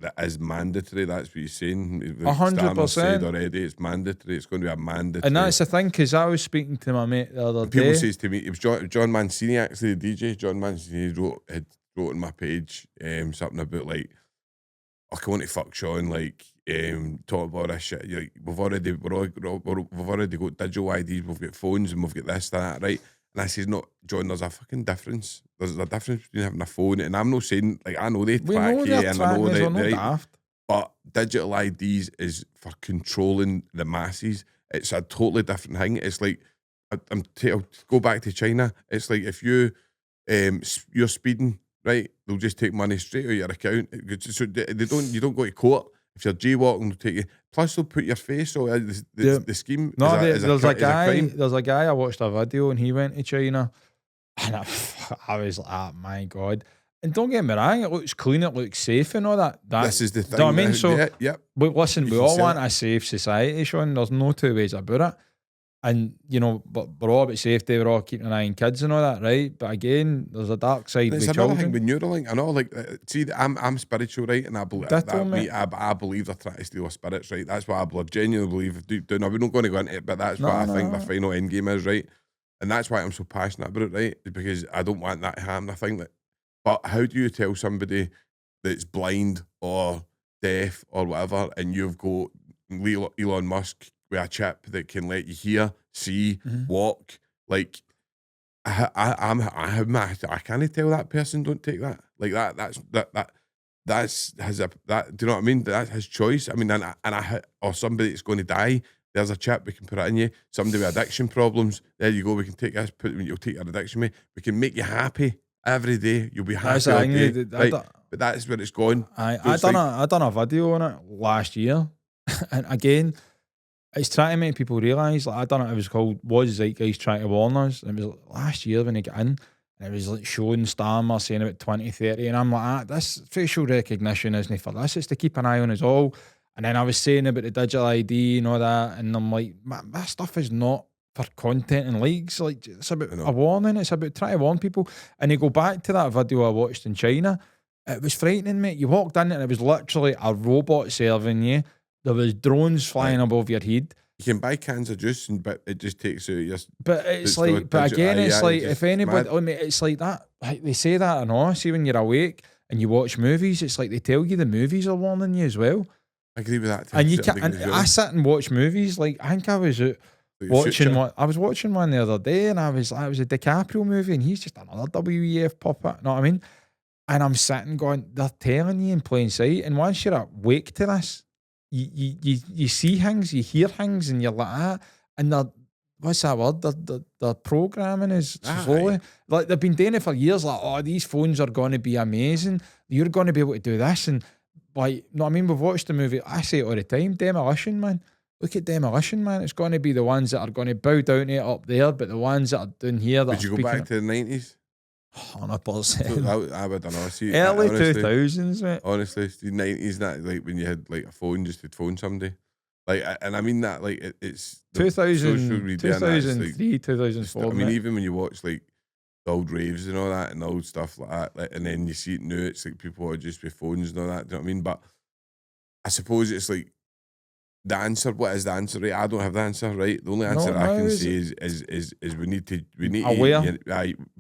that is mandatory. That's what you're saying. 100%. said already, it's mandatory. It's going to be a mandatory. And that's the thing, because I was speaking to my mate the other day. People says to me, it was John Mancini, actually, the DJ. John Mancini had wrote on my page something about like, I want to fuck Sean, like, talk about this shit. Like, we've already got digital IDs, we've got phones, and we've got this, that, right? And I says, no, John, there's a fucking difference. There's a difference between having a phone, and I'm not saying, like, I know they track you, and I know they right, but digital IDs is for controlling the masses. It's a totally different thing. It's like, I'll go back to China. It's like if you're speeding, right, they'll just take money straight out of your account. So you don't go to court. If you're jaywalking, they'll take you. Plus, they'll put your face on the scheme. No, there's a guy. I watched a video and he went to China, and I was like, oh my god. And don't get me wrong, it looks clean, it looks safe, and all that. This is the thing. Do you know what I mean? So, but listen, we all want a safe society, Sean. There's no two ways about it. And, you know, but we're all about safety, we're all keeping an eye on kids and all that, right? But again, there's a dark side with children. It's another thing with Neuralink. I know, like, see, I'm spiritual, right? And I believe I believe they're trying to steal our spirits, right? That's what I genuinely believe. Now, we're not going to go into it, but that's what I think the final end game is, right? And that's why I'm so passionate about it, right? Because I don't want that to happen. I think that, but how do you tell somebody that's blind or deaf or whatever, and you've got Elon Musk with a chip that can let you hear, see, walk? Like, I can't tell that person don't take that. Like that's has a that. Do you know what I mean? That's his choice. I mean, or somebody that's going to die. There's a chip, we can put it in you. Somebody with addiction problems, there you go. We can take this, you'll take your addiction away. We can make you happy every day. You'll be happy all day. Right? But that's where it's going. I done a video on it last year, and again, it's trying to make people realise. Like, I done it. It was called "Was Zeitgeist Trying to Warn Us?" And it was last year when I got in, and it was like showing Stammer saying about 2030, and I'm like, this facial recognition isn't for this. It's to keep an eye on us all. And then I was saying about the digital ID and all that, and I'm like, that stuff is not for content and likes. Like, it's about a warning. It's about trying to warn people. And you go back to that video I watched in China. It was frightening, mate. You walked in and it was literally a robot serving you. There was drones flying above your head. You can buy cans of juice, but it just takes out your. But it's like, but again, it's like if anybody, I mean, it's like that. Like they say that, and all. See, when you're awake and you watch movies, it's like they tell you the movies are warning you as well. I agree with that. And you can't. And I sit and watch movies. Like, I think I was watching one. I was watching one the other day, and it was a DiCaprio movie, and he's just another WEF puppet. Know what I mean? And I'm sitting going, they're telling you in plain sight. And once you're awake to this, you see things, you hear things, and you're like, and they're, what's that word? They're programming is slowly. Like, they've been doing it for years. Like, oh, these phones are going to be amazing. You're going to be able to do this, and like, you know what I mean? We've watched the movie. I say it all the time. Demolition Man. Look at Demolition Man. It's going to be the ones that are going to bow down to it up there, but the ones that are down here. Would you go back to the 90s? 100%. I don't know. See, early 2000s, mate. Honestly, the 90s, that like when you had like a phone just to phone somebody. Like, and I mean that like it's 2000, 2003, 2004. I mean, even when you watch like the old raves and all that and old stuff like that, like, and then you see it now, it's like people are just with phones and all that. Do you know what I mean? But I suppose it's like the answer. What is the answer? Right? I don't have the answer. Right? The only answer I can say is we need to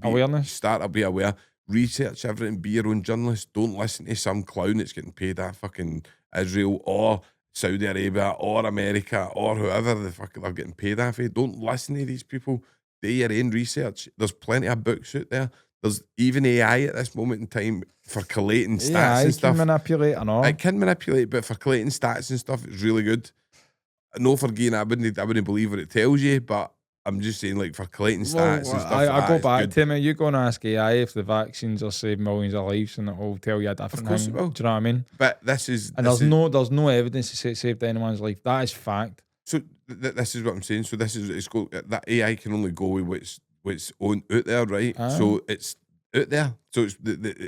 awareness. Start to be aware. Research everything. Be your own journalist. Don't listen to some clown that's getting paid at fucking Israel or Saudi Arabia or America or whoever the fuck they're getting paid off. Don't listen to these people. Do your own research. There's plenty of books out there. There's even AI at this moment in time for collating stats and stuff. It can manipulate and all. It can manipulate, but for collating stats and stuff, it's really good. No, for again, I wouldn't believe what it tells you, but I'm just saying, like, for collating stats and stuff. I go back to me. You go and ask AI if the vaccines are saving millions of lives, and it will tell you a different thing. It will. Do you know what I mean? But there's no evidence to say it saved anyone's life. That is fact. So this is what I'm saying. So that AI can only go with what's on out there, right? So it's out there. So it's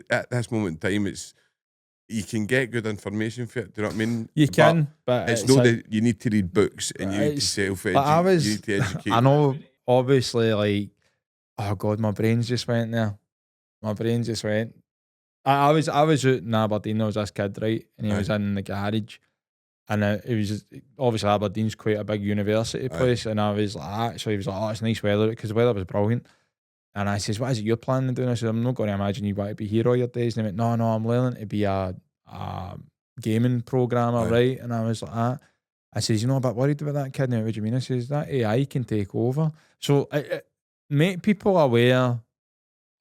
at this moment in time, you can get good information for it. Do you know what I mean? You can, but it's not that you need to read books and you need to self-educate. You need to educate. I know, obviously, like, oh God, my brains just went there. My brain just went. I was out in Aberdeen. There was this kid, right, and he was in the garage, and it was just, obviously Aberdeen's quite a big university place, and I was like, so he was like, oh, it's nice weather, because the weather was brilliant. And I says, what is it you're planning on doing? I said, I'm not going to imagine you want to be here all your days. And he went, no, I'm learning to be a gaming programmer, right? And I was like, I says, you know, I'm a bit worried about that kid. And he went, what do you mean? I says, that AI can take over. So make people aware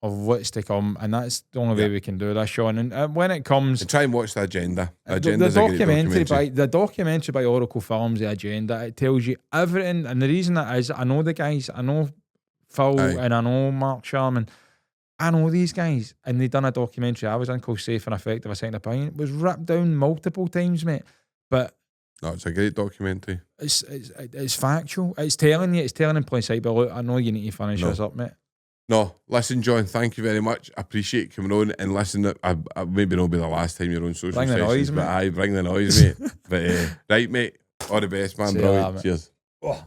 of what's to come, and that's the only way we can do that, Sean. And when it comes, and try and watch The Agenda. The documentary by Oracle Films, The Agenda, it tells you everything. And the reason that is, I know the guys, I know Phil and I know Mark Sharman. I know these guys, and they done a documentary I was in called Safe and Effective, a Second Opinion. It was ripped down multiple times, mate. But no, it's a great documentary. It's factual. It's telling in plain sight. But look, I know you need to finish this up, mate. No, listen, John, thank you very much. I appreciate coming on, and listen, I maybe not be the last time you're on social bring sessions, noise, but bring the noise, mate. But right, mate, all the best, man, bro. Cheers. Oh.